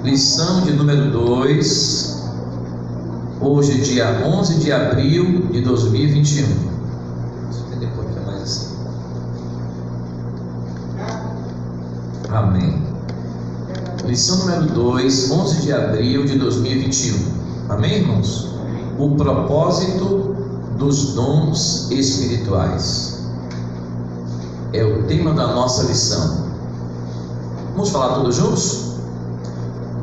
Lição de número 2. Hoje, dia 11 de abril de 2021. Deixa eu entender um pouquinho mais assim. Amém. Lição número 2, 11 de abril de 2021. Amém, irmãos? O propósito dos dons espirituais é o tema da nossa lição. Vamos falar todos juntos?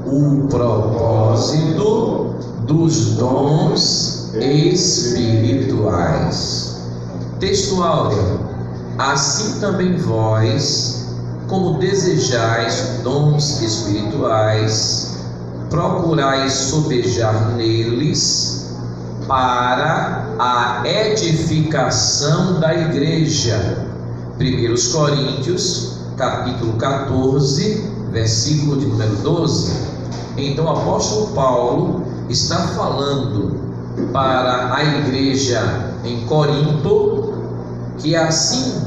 O propósito dos dons espirituais. Texto áureo: assim também vós, como desejais dons espirituais, procurais sobejar neles para a edificação da igreja. 1 Coríntios, capítulo 14, versículo de número 12. Então o apóstolo Paulo está falando para a igreja em Corinto que assim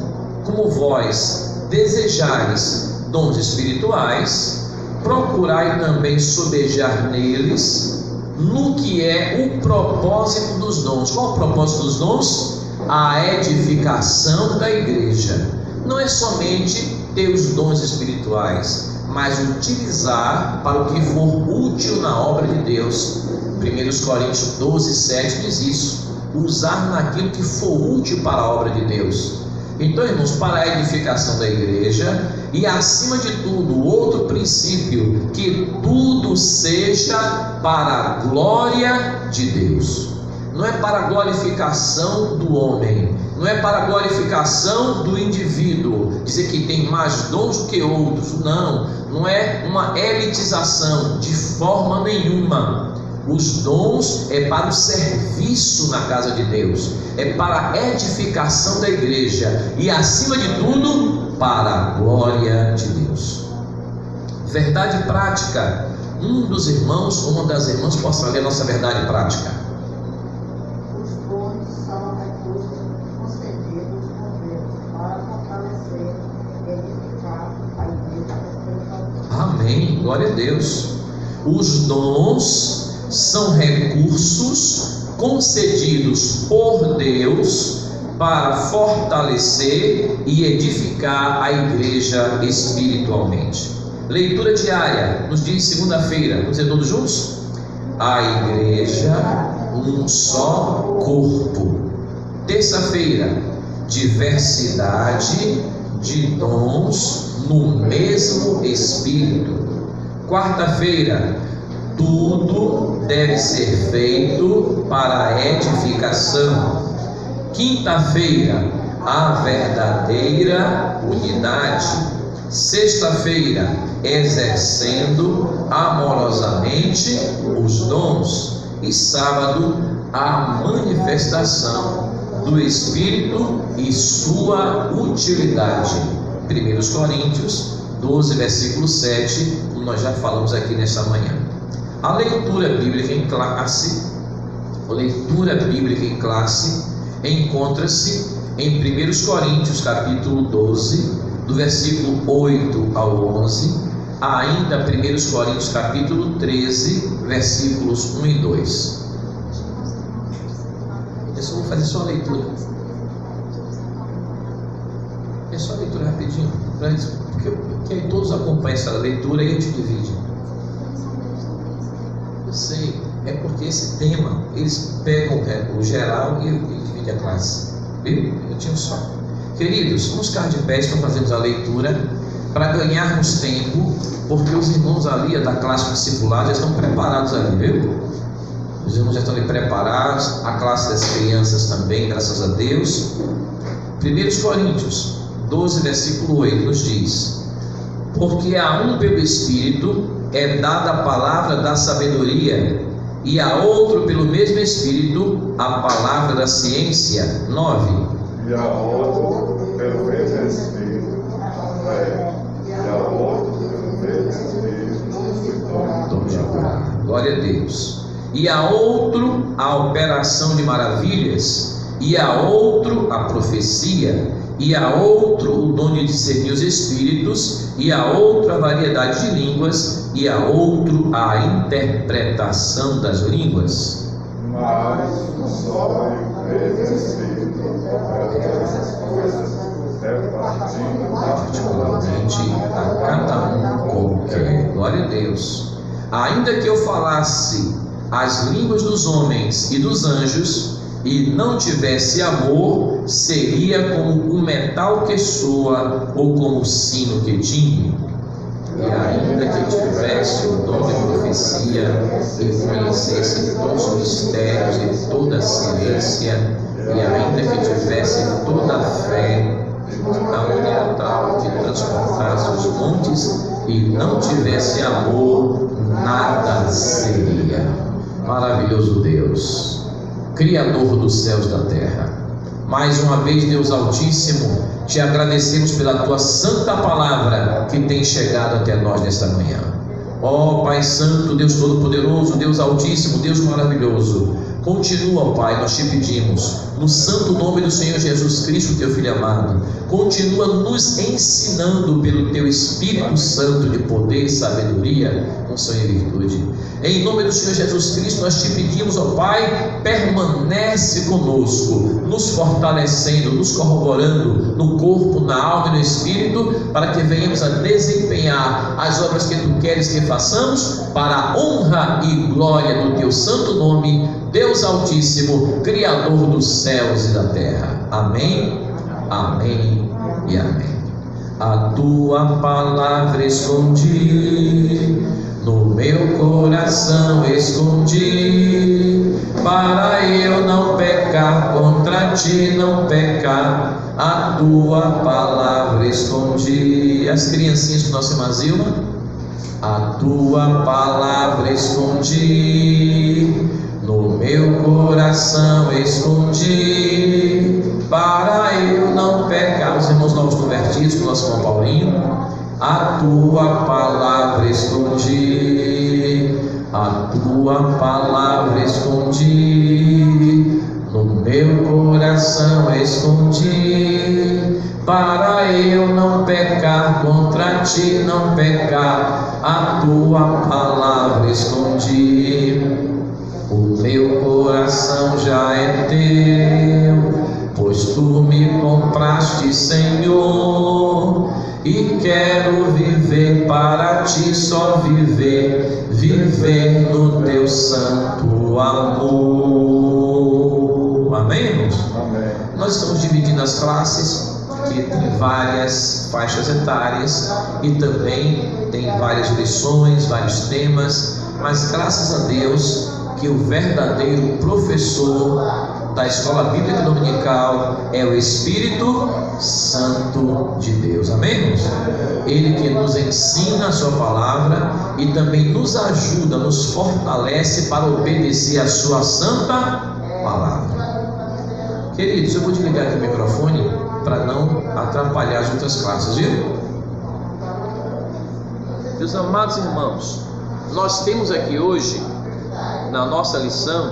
como vós desejais dons espirituais, procurai também sobejar neles no que é o propósito dos dons. Qual o propósito dos dons? A edificação da igreja. Não é somente ter os dons espirituais, mas utilizar para o que for útil na obra de Deus. 1 Coríntios 12, 7 diz isso: usar naquilo que for útil para a obra de Deus. Então, irmãos, para a edificação da igreja, e acima de tudo, outro princípio, que tudo seja para a glória de Deus. Não é para a glorificação do homem, não é para a glorificação do indivíduo, dizer que tem mais dons do que outros. Não é uma elitização de forma nenhuma. Os dons é para o serviço na casa de Deus, é para a edificação da igreja e, acima de tudo, para a glória de Deus. Verdade prática: um dos irmãos ou uma das irmãs possa ler a nossa verdade prática. Os dons são recursos concedidos por Deus para fortalecer e edificar a igreja espiritual. Amém, glória a Deus. Os dons são recursos concedidos por Deus para fortalecer e edificar a igreja espiritualmente. Leitura diária nos dias de segunda-feira, vamos dizer todos juntos? A igreja, um só corpo. Terça-feira, diversidade de dons no mesmo Espírito. Quarta-feira, tudo deve ser feito para a edificação. Quinta-feira, a verdadeira unidade. Sexta-feira, exercendo amorosamente os dons. E sábado, a manifestação do Espírito e sua utilidade. 1 Coríntios 12, versículo 7, como nós já falamos aqui nesta manhã. A leitura bíblica em classe, encontra-se em 1 Coríntios capítulo 12, do versículo 8 ao 11, ainda 1 Coríntios capítulo 13, versículos 1 e 2. Eu só vou fazer só a leitura. É só a leitura rapidinho, porque aí todos acompanham essa leitura e a gente divide. Eu sei, é porque esse tema, eles pegam o geral e dividem a classe. Viu? Eu tinha um só. Queridos, vamos ficar de pé para fazermos a leitura, para ganharmos tempo, porque os irmãos ali da classe discipular já estão preparados ali, viu? Os irmãos já estão ali preparados, a classe das crianças também, graças a Deus. 1 Coríntios 12, versículo 8 nos diz: porque a um pelo Espírito é dada a palavra da sabedoria, e a outro pelo mesmo Espírito a palavra da ciência. 9. E a outro pelo mesmo Espírito e a outro pelo mesmo Espírito Vamos orar. Glória a Deus. E a outro a operação de maravilhas, e a outro a profecia, e a outro o dom de discernir os espíritos, e a outro a variedade de línguas, e a outro a interpretação das línguas. Mas um só e mesmo Espírito opera essas coisas, particularmente a cada um como quer. Glória a Deus. Ainda que eu falasse as línguas dos homens e dos anjos, e não tivesse amor, seria como um metal que soa, ou como um sino que tinge. E ainda que tivesse o dom de profecia, e conhecesse todos os mistérios e toda a ciência, e ainda que tivesse toda a fé, a unidade tal que transportasse os montes, e não tivesse amor, nada seria. Maravilhoso Deus, Criador dos céus e da terra, mais uma vez, Deus Altíssimo, te agradecemos pela tua santa palavra que tem chegado até nós nesta manhã. Ó Pai Santo, Deus Todo-Poderoso, Deus Altíssimo, Deus maravilhoso, continua, Pai, nós te pedimos, no santo nome do Senhor Jesus Cristo, teu Filho amado, continua nos ensinando pelo teu Espírito Santo de poder, sabedoria, unção e virtude. Em nome do Senhor Jesus Cristo, nós te pedimos, ó Pai, permanece conosco, nos fortalecendo, nos corroborando no corpo, na alma e no espírito, para que venhamos a desempenhar as obras que tu queres que façamos, para a honra e glória do teu santo nome, Deus Altíssimo, Criador dos céus e da terra. Amém, amém e amém. A tua palavra escondi, no meu coração escondi, para eu não pecar contra ti, não pecar. A tua palavra escondi. As criancinhas com nossa irmã Zilma. A tua palavra escondi, no meu coração escondi, para eu não pecar. Os irmãos novos convertidos, com o nosso irmão Paulinho. A tua palavra escondi, a tua palavra escondi, no meu coração escondi, para eu não pecar contra ti, não pecar. A tua palavra escondi. O meu coração já é teu, pois tu me compraste, Senhor, e quero viver para ti, só viver, viver no teu santo amor. Amém, irmãos? Amém. Nós estamos dividindo as classes, que tem várias faixas etárias e também tem várias lições, vários temas, mas graças a Deus que o verdadeiro professor da Escola Bíblica Dominical é o Espírito Santo de Deus. Amém, irmãos? Ele que nos ensina a sua palavra e também nos ajuda, nos fortalece para obedecer a sua santa palavra. Queridos, eu vou desligar aqui o microfone para não atrapalhar as outras classes, viu? Meus amados irmãos, nós temos aqui hoje, na nossa lição,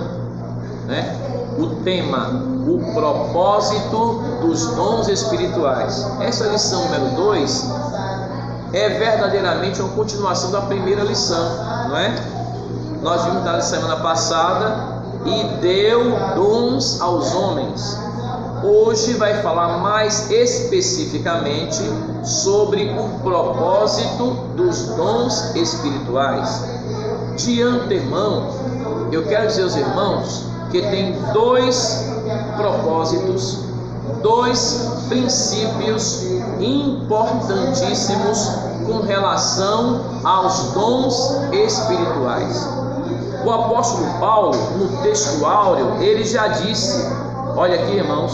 o tema, o propósito dos dons espirituais. Essa lição número 2 é verdadeiramente uma continuação da primeira lição, não é? Nós vimos na semana passada, e deu dons aos homens. Hoje vai falar mais especificamente sobre o propósito dos dons espirituais. De antemão, eu quero dizer aos irmãos que tem dois propósitos, dois princípios importantíssimos com relação aos dons espirituais. O apóstolo Paulo, no texto áureo, ele já disse, olha aqui, irmãos,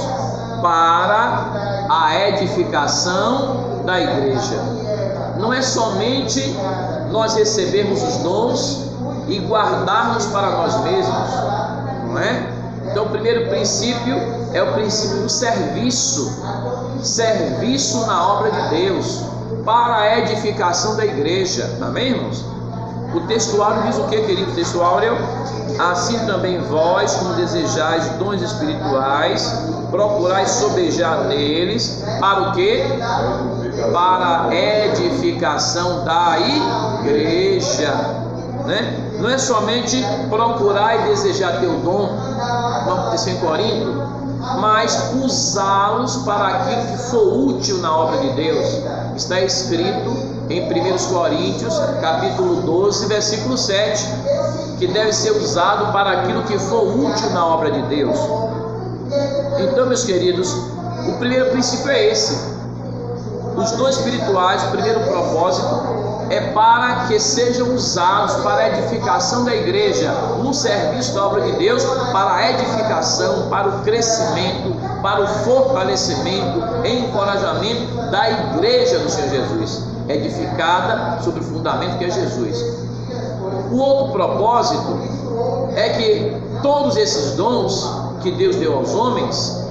para a edificação da igreja. Não é somente nós recebermos os dons e guardarmos para nós mesmos, não é? Então o primeiro princípio é o princípio do serviço na obra de Deus, para a edificação da igreja, amém, irmãos? O textuário diz o que, querido textuário? Assim também vós, como desejais dons espirituais, procurais sobejar neles, para o quê? Para a edificação da igreja, né? Não é somente procurar e desejar ter o dom, como aconteceu em Corinto, mas usá-los para aquilo que for útil na obra de Deus. Está escrito em 1 Coríntios, capítulo 12, versículo 7, que deve ser usado para aquilo que for útil na obra de Deus. Então, meus queridos, o primeiro princípio é esse. Os dons espirituais, o primeiro propósito é para que sejam usados para a edificação da igreja, no serviço da obra de Deus, para a edificação, para o crescimento, para o fortalecimento, encorajamento da igreja do Senhor Jesus, edificada sobre o fundamento que é Jesus. O outro propósito é que todos esses dons que Deus deu aos homens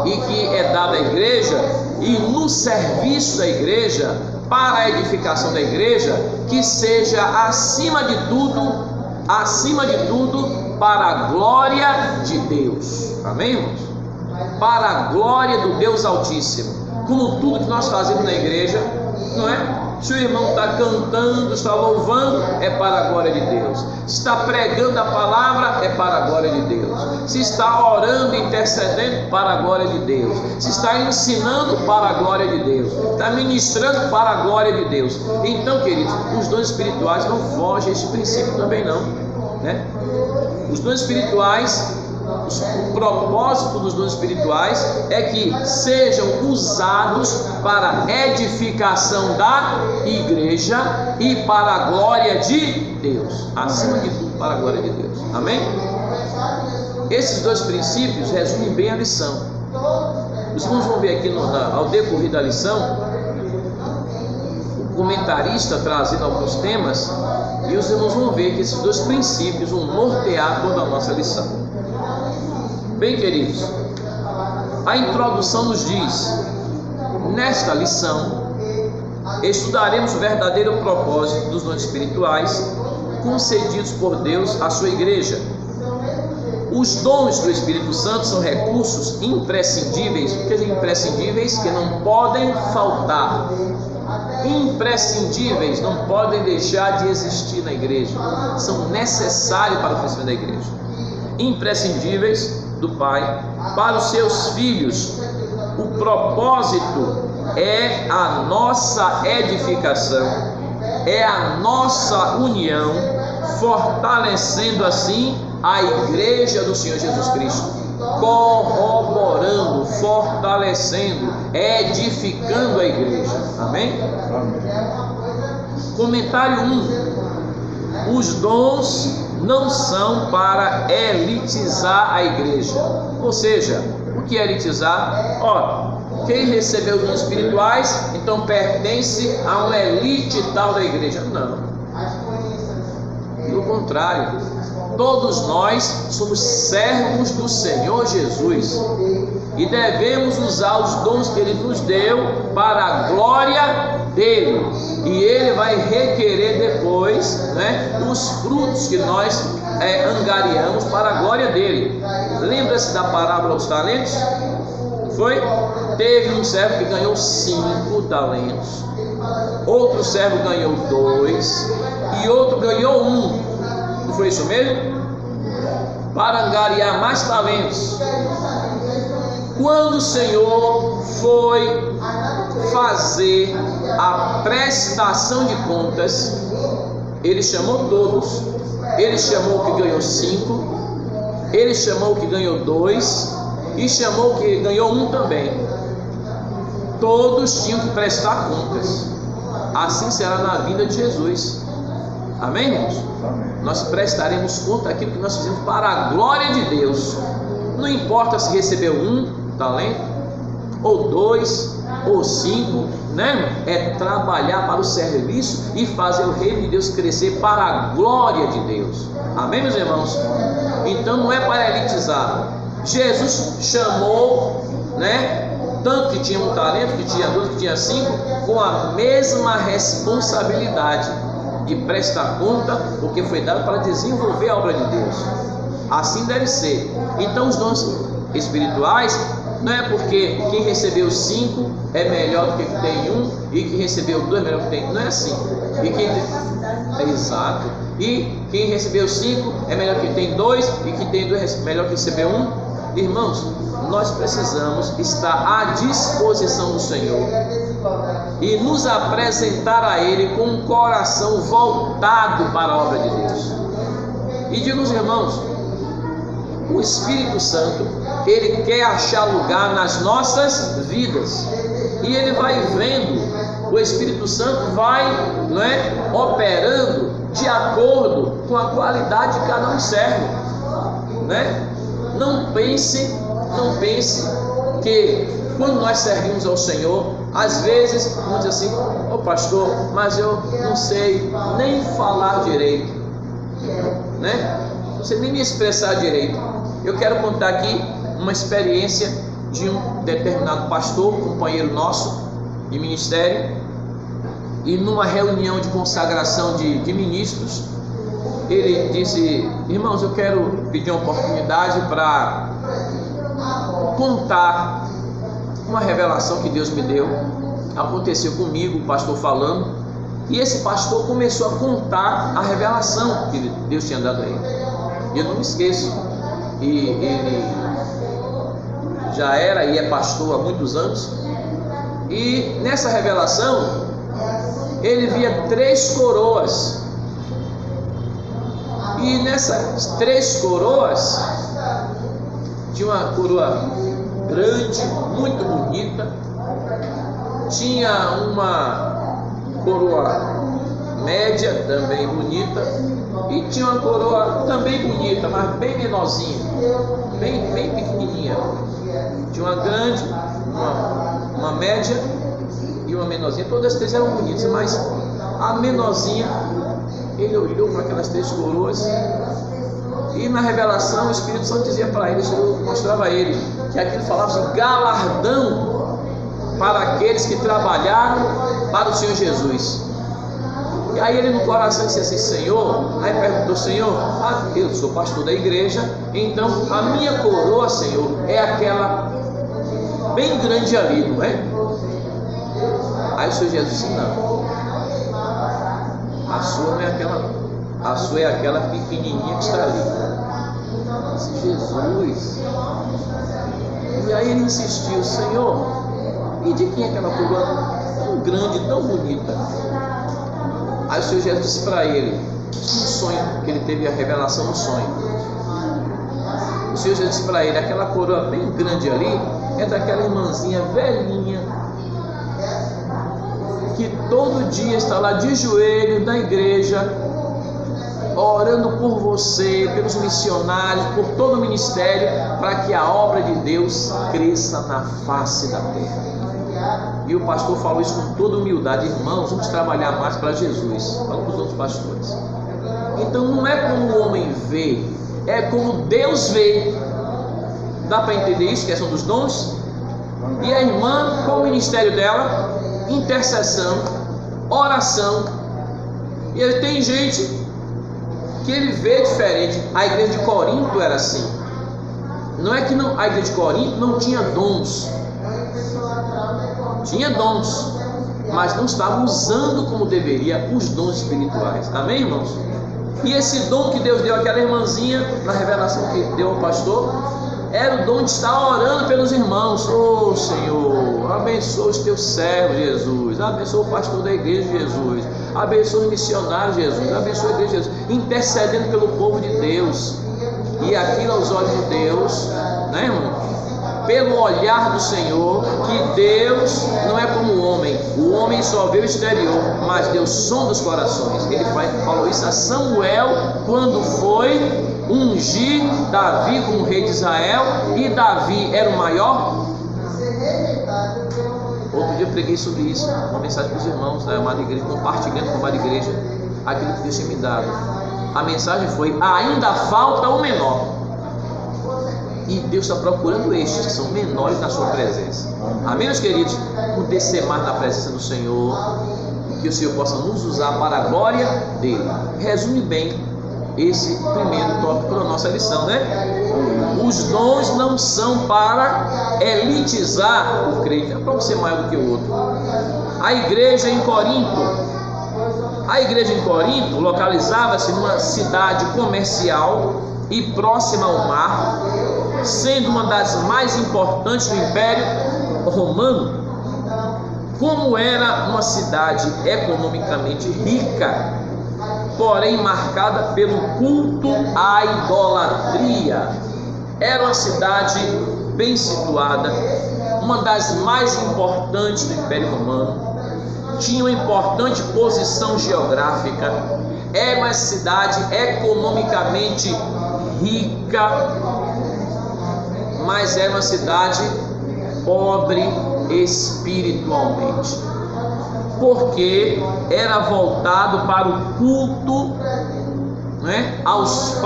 e que é dado à igreja, e no serviço da igreja, para a edificação da igreja, que seja acima de tudo, para a glória de Deus. Amém, irmãos? Para a glória do Deus Altíssimo. Como tudo que nós fazemos na igreja, não é? Se o irmão está cantando, está louvando, é para a glória de Deus. Se está pregando a palavra, é para a glória de Deus. Se está orando, intercedendo, para a glória de Deus. Se está ensinando, para a glória de Deus. Está ministrando, para a glória de Deus. Então, queridos, os dons espirituais não fogem a esse princípio também não, né? Os dons espirituais, o propósito dos dons espirituais é que sejam usados para a edificação da igreja e para a glória de Deus, acima de tudo, para a glória de Deus. Amém? Esses dois princípios resumem bem a lição. Os irmãos vão ver aqui ao decorrer da lição, o comentarista trazendo alguns temas, e os irmãos vão ver que esses dois princípios vão nortear toda a nossa lição. Bem, queridos, a introdução nos diz: nesta lição estudaremos o verdadeiro propósito dos dons espirituais concedidos por Deus à sua igreja. Os dons do Espírito Santo são recursos imprescindíveis, que não podem faltar. Imprescindíveis, não podem deixar de existir na igreja, são necessários para o crescimento da igreja. Imprescindíveis do Pai para os seus filhos. O propósito é a nossa edificação, é a nossa união, fortalecendo assim a igreja do Senhor Jesus Cristo, corroborando, fortalecendo, edificando a igreja. Amém? Amém. Comentário 1: os dons não são para elitizar a igreja. Ou seja, o que é elitizar? Quem recebeu dons espirituais, então pertence a uma elite tal da igreja. Não. Pelo contrário, todos nós somos servos do Senhor Jesus e devemos usar os dons que Ele nos deu para a glória dele, e Ele vai requerer depois, né, os frutos que nós angariamos para a glória dele. Lembra-se da parábola dos talentos? Foi? Teve um servo que ganhou 5 talentos, outro servo ganhou 2 e outro ganhou 1. Não foi isso mesmo? Para angariar mais talentos. Quando o Senhor foi fazer a prestação de contas, Ele chamou todos. Ele chamou o que ganhou 5, Ele chamou o que ganhou 2 e chamou o que ganhou 1 também. Todos tinham que prestar contas. Assim será na vinda de Jesus. Amém, irmãos? Amém. Nós prestaremos conta daquilo que nós fizemos para a glória de Deus. Não importa se recebeu 1 talento, ou 2, ou 5, né? É trabalhar para o serviço e fazer o reino de Deus crescer para a glória de Deus. Amém, meus irmãos? Então não é para elitizar. Jesus chamou, né? Tanto que tinha 1 talento, que tinha 2, que tinha 5, com a mesma responsabilidade. de prestar conta, porque foi dado para desenvolver a obra de Deus. Assim deve ser. Então os dons espirituais não é porque quem recebeu 5 é melhor do que quem tem 1 e quem recebeu 2 é melhor do que tem. Não é assim. E quem tem... Exato. E quem recebeu 5 é melhor que quem tem 2 e quem tem 2 é melhor que recebeu 1. Irmãos, nós precisamos estar à disposição do Senhor e nos apresentar a Ele com um coração voltado para a obra de Deus. E digo aos irmãos, o Espírito Santo, Ele quer achar lugar nas nossas vidas, e Ele vai vendo, o Espírito Santo vai, não é, operando de acordo com a qualidade que cada um serve, né? Não pense que quando nós servimos ao Senhor, às vezes vamos dizer assim: ô pastor, mas eu não sei nem falar direito, né? Não sei nem me expressar direito. Eu quero contar aqui uma experiência de um determinado pastor, companheiro nosso de ministério, e numa reunião de consagração de ministros, ele disse: irmãos, eu quero pedir uma oportunidade para contar uma revelação que Deus me deu. Aconteceu comigo, o pastor falando, e esse pastor começou a contar a revelação que Deus tinha dado a ele. E eu não me esqueço, e ele já era e é pastor há muitos anos, e nessa revelação ele via 3 coroas, e nessas 3 coroas tinha uma coroa grande, muito bonita, tinha uma coroa média, também bonita, e tinha uma coroa também bonita, mas bem menorzinha, bem pequenininha. Tinha uma grande, uma média e uma menorzinha. Todas as 3 eram bonitas, mas a menorzinha, ele olhou para aquelas 3 coroas, e na revelação o Espírito Santo dizia para ele, o Senhor mostrava a ele que aquilo falava de galardão para aqueles que trabalharam para o Senhor Jesus. E aí ele no coração disse assim: Senhor, aí perguntou: Senhor, eu sou pastor da igreja, então a minha coroa, Senhor, é aquela bem grande ali, não é? Aí o Senhor Jesus disse: não, a sua não é aquela, a sua é aquela pequenininha que está ali. Eu disse: Jesus. E aí ele insistiu: Senhor, e de quem é aquela coroa tão grande, tão bonita? Aí o Senhor Jesus disse para ele, um sonho, que ele teve a revelação no sonho. O Senhor Jesus disse para ele: aquela coroa bem grande ali é daquela irmãzinha velhinha que todo dia está lá de joelho na igreja, orando por você, pelos missionários, por todo o ministério, para que a obra de Deus cresça na face da terra. E o pastor falou isso com toda humildade: irmãos, vamos trabalhar mais para Jesus. Falou para os outros pastores. Então não é como o homem vê, é como Deus vê. Dá para entender isso, questão dos dons? E a irmã, qual o ministério dela? Intercessão, oração. E ele tem gente que ele vê diferente. A igreja de Corinto era assim. Não é que não, a igreja de Corinto não tinha dons. Tinha dons, mas não estava usando como deveria os dons espirituais. Amém, irmãos? E esse dom que Deus deu àquela irmãzinha, na revelação que deu ao pastor, era o dom de estar orando pelos irmãos. Oh Senhor, abençoa os teus servos, Jesus. Abençoa o pastor da igreja, Jesus. Abençoa os missionários, Jesus. Abençoa a igreja, Jesus. Intercedendo pelo povo de Deus. E aquilo aos olhos de Deus, né, irmão? Pelo olhar do Senhor, que Deus não é como o homem só vê o exterior, mas Deus sonda os corações. Ele falou isso a Samuel quando foi ungir Davi como rei de Israel, e Davi era o maior. Outro dia eu preguei sobre isso, uma mensagem para os irmãos da amada igreja, compartilhando com a amada igreja aquilo que Deus tinha me dado. A mensagem foi: ainda falta o menor. E Deus está procurando estes que são menores na sua presença. Amém, meus queridos? Por descer mais na presença do Senhor, que que o Senhor possa nos usar para a glória dele. Resume bem esse primeiro tópico da nossa lição, né? Os dons não são para elitizar o crente, é para um ser maior do que o outro. A igreja em Corinto localizava-se numa cidade comercial e próxima ao mar, sendo uma das mais importantes do Império Romano. Como era uma cidade economicamente rica, porém marcada pelo culto à idolatria, era uma cidade bem situada, uma das mais importantes do Império Romano, tinha uma importante posição geográfica, era uma cidade economicamente rica, mas era uma cidade pobre espiritualmente, porque era voltado para o culto, né, aos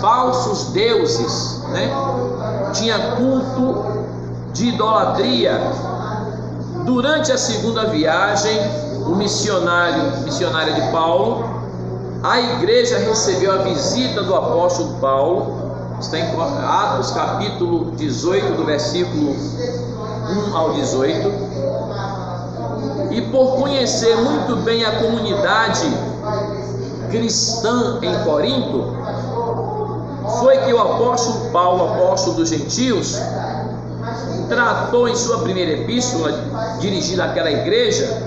falsos deuses, né? Tinha culto de idolatria. Durante a segunda viagem, missionária de Paulo, a igreja recebeu a visita do apóstolo Paulo. Está em Atos capítulo 18, do versículo 1 ao 18. E por conhecer muito bem a comunidade cristã em Corinto, foi que o apóstolo Paulo, apóstolo dos gentios, tratou em sua primeira epístola, dirigida àquela igreja,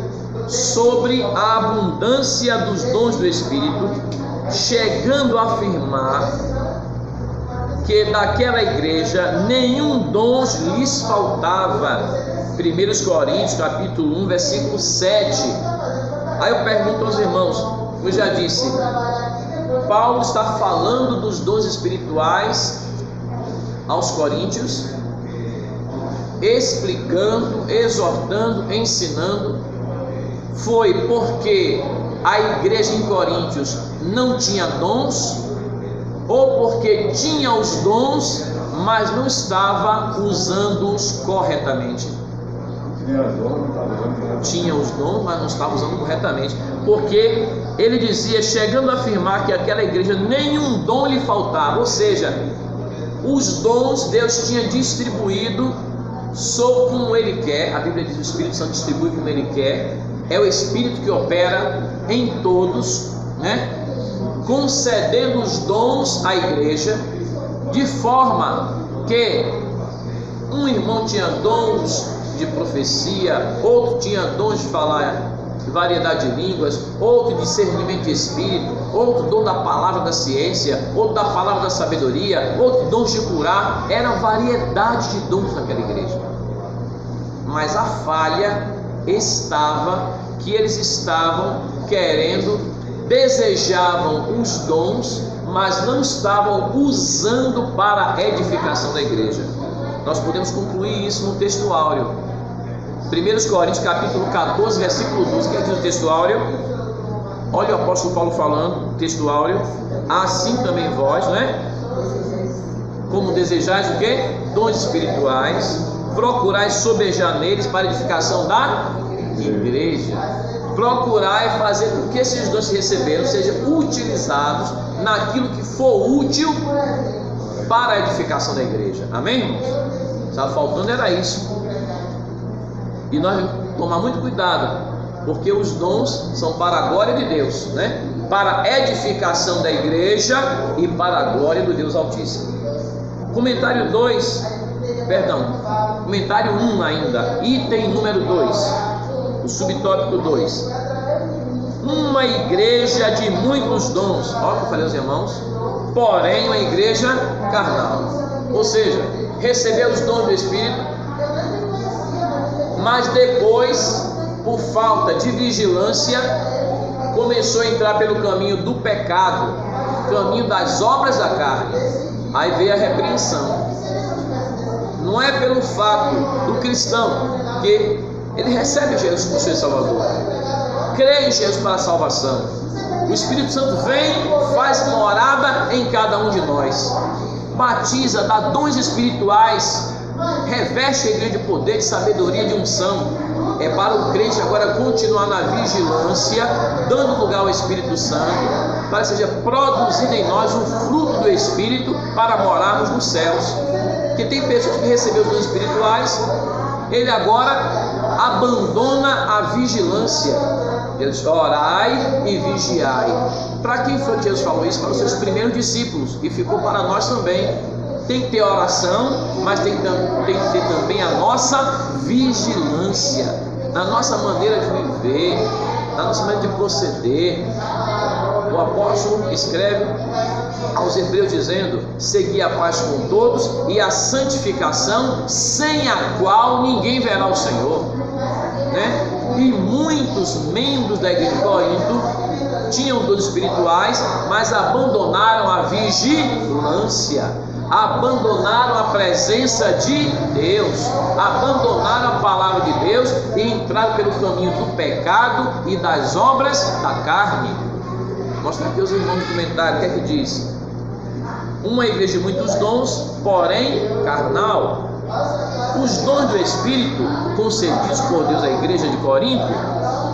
sobre a abundância dos dons do Espírito, chegando a afirmar que daquela igreja nenhum dom lhes faltava. 1 Coríntios capítulo 1, versículo 7. Aí eu pergunto aos irmãos, eu já disse, Paulo está falando dos dons espirituais aos coríntios, explicando, exortando, ensinando. Foi porque a igreja em Coríntios não tinha dons, ou porque tinha os dons, mas não estava usando-os corretamente? Tinha os dons, mas não estava usando corretamente, porque ele dizia, chegando a afirmar que aquela igreja nenhum dom lhe faltava, ou seja, os dons Deus tinha distribuído como Ele quer. A Bíblia diz que o Espírito Santo distribui como Ele quer, é o Espírito que opera em todos, né? Concedendo os dons à igreja, de forma que um irmão tinha dons de profecia, outro tinha dons de falar variedade de línguas, outro discernimento de espírito, outro dom da palavra da ciência, outro da palavra da sabedoria, outro dom de curar. Era variedade de dons naquela igreja. Mas a falha estava que eles estavam querendo, desejavam os dons, mas não estavam usando para a edificação da igreja. Nós podemos concluir isso no texto áureo. 1 Coríntios capítulo 14, versículo 12, que diz o texto áureo. Olha o apóstolo Paulo falando, texto áureo. Assim também vós, né? Como desejais o quê? Dons espirituais, procurais sobejar neles para a edificação da igreja. Procurai fazer com que esses dons que receberam sejam utilizados naquilo que for útil para a edificação da igreja. Amém, irmãos? Estava faltando era isso. E nós temos que tomar muito cuidado, porque os dons são para a glória de Deus, né? Para a edificação da igreja e para a glória do Deus Altíssimo. Comentário 1 ainda, item número 2, o subtópico 2. Uma igreja de muitos dons, olha o que eu falei aos irmãos, porém uma igreja carnal. Ou seja, recebeu os dons do Espírito, mas depois, por falta de vigilância, começou a entrar pelo caminho do pecado, caminho das obras da carne. Aí veio a repreensão. Não é pelo fato do cristão que ele recebe Jesus como seu Salvador, crê em Jesus para a salvação. O Espírito Santo vem, faz morada em cada um de nós, batiza, dá dons espirituais, reveste a igreja de poder, de sabedoria, de unção. é para o crente agora continuar na vigilância, dando lugar ao Espírito Santo, para que seja produzindo em nós o fruto do Espírito para morarmos nos céus. Porque tem pessoas que receberam os dons espirituais, ele agora abandona a vigilância. Jesus, orai e vigiai. Para quem foi que Jesus falou isso? Para os seus primeiros discípulos, e ficou para nós também. Tem que ter oração, mas tem que ter também a nossa vigilância, na nossa maneira de viver, na nossa maneira de proceder. O apóstolo escreve aos Hebreus dizendo: segui a paz com todos e a santificação, sem a qual ninguém verá o Senhor, né? E muitos membros da igreja de Corinto tinham dons espirituais, mas abandonaram a vigilância, abandonaram a presença de Deus, abandonaram a palavra de Deus e entraram pelo caminho do pecado e das obras da carne. Mostra aqui os irmãos no comentário, o que é que diz? Uma igreja de muitos dons, porém carnal. Os dons do Espírito concedidos por Deus à igreja de Corinto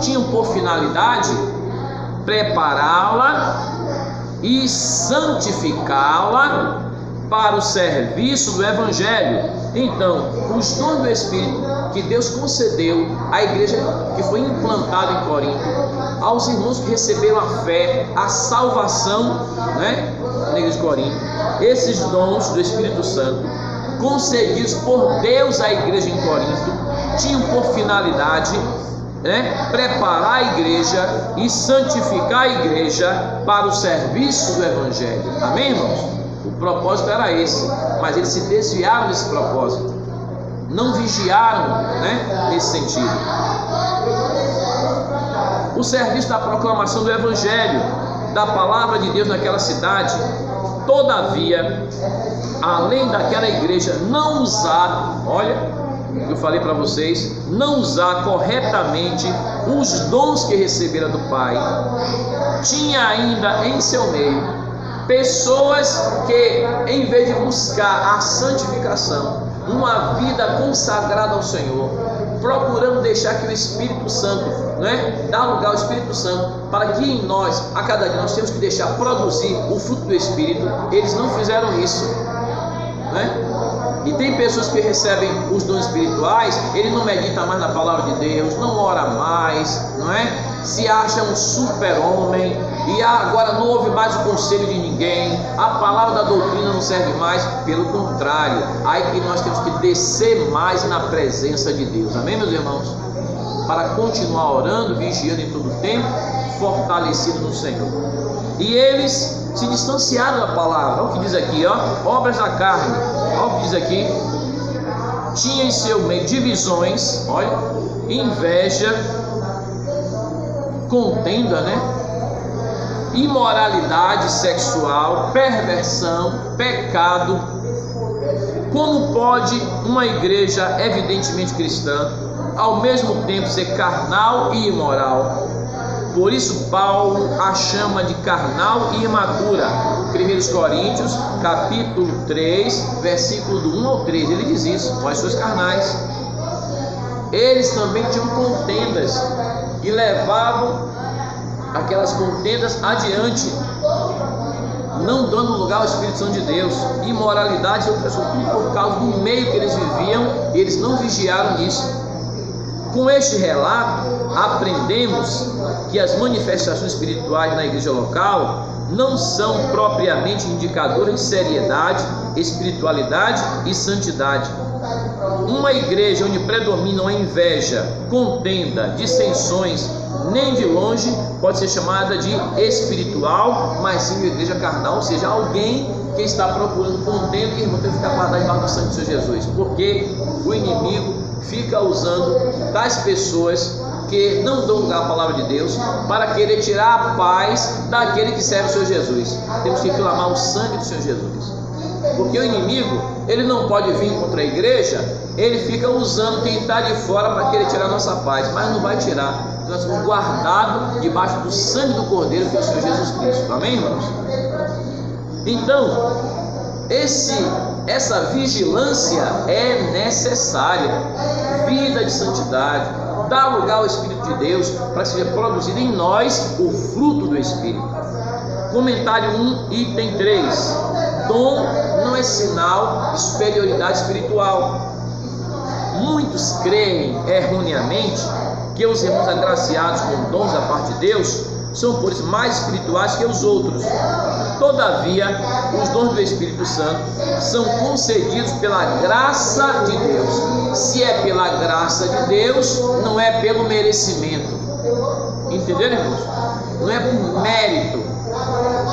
tinham por finalidade prepará-la e santificá-la para o serviço do Evangelho. Então, os dons do Espírito que Deus concedeu à igreja que foi implantada em Corinto, aos irmãos que receberam a fé, a salvação, né, na igreja de Corinto, esses dons do Espírito Santo concedidos por Deus à igreja em Corinto tinham por finalidade, né, preparar a igreja e santificar a igreja para o serviço do Evangelho. Amém, irmãos? O propósito era esse, mas eles se desviaram desse propósito, não vigiaram, né, nesse sentido. O serviço da proclamação do Evangelho, da palavra de Deus naquela cidade, todavia, além daquela igreja não usar, olha, eu falei para vocês, não usar corretamente os dons que recebera do Pai, tinha ainda em seu meio pessoas que, em vez de buscar a santificação, uma vida consagrada ao Senhor, procurando deixar que o Espírito Santo, né, dar lugar ao Espírito Santo, para que em nós, a cada dia, nós temos que deixar produzir o fruto do Espírito, eles não fizeram isso, né? E tem pessoas que recebem os dons espirituais, ele não medita mais na palavra de Deus, não ora mais, não é? Se acha um super-homem, e agora não ouve mais o conselho de ninguém, a palavra da doutrina não serve mais, pelo contrário, aí que nós temos que descer mais na presença de Deus, amém, meus irmãos? Para continuar orando, vigiando em todo o tempo, fortalecido no Senhor. E eles se distanciaram da palavra. Olha o que diz aqui, ó, obras da carne. Olha o que diz aqui: tinha em seu meio divisões, olha, inveja, contenda, né, imoralidade sexual, perversão, pecado. Como pode uma igreja evidentemente cristã ao mesmo tempo ser carnal e imoral? Por isso Paulo a chama de carnal e imatura. 1 Coríntios, capítulo 3, versículo do 1 ao 3, ele diz isso: vós sois carnais. Eles também tinham contendas e levavam aquelas contendas adiante, não dando lugar ao Espírito Santo de Deus, imoralidade e outras coisas, tudo por causa do meio que eles viviam, e eles não vigiaram nisso. Com este relato, aprendemos que as manifestações espirituais na igreja local não são propriamente indicadoras de seriedade, espiritualidade e santidade. Uma igreja onde predominam a inveja, contenda, dissensões, nem de longe pode ser chamada de espiritual, mas sim de igreja carnal, ou seja, alguém que está procurando contenda e irmão tem que ficar guardado debaixo do sangue do Senhor Jesus, porque o inimigo fica usando das pessoas que não dão lugar à palavra de Deus para querer tirar a paz daquele que serve o Senhor Jesus. Temos que clamar o sangue do Senhor Jesus, porque o inimigo, ele não pode vir contra a igreja, ele fica usando quem está de fora para querer tirar a nossa paz, mas não vai tirar. Nós somos guardados debaixo do sangue do Cordeiro, que é o Senhor Jesus Cristo. Amém, irmãos? Então, essa vigilância é necessária. Vida de santidade, dar lugar ao Espírito de Deus para que seja produzido em nós o fruto do Espírito. Comentário 1, item 3. Dom não é sinal de superioridade espiritual. Muitos creem erroneamente que os irmãos agraciados com dons da parte de Deus são por isso mais espirituais que os outros. Todavia, os dons do Espírito Santo são concedidos pela graça de Deus. Se é pela graça de Deus, não é pelo merecimento. Entenderam, irmãos? Não é por mérito.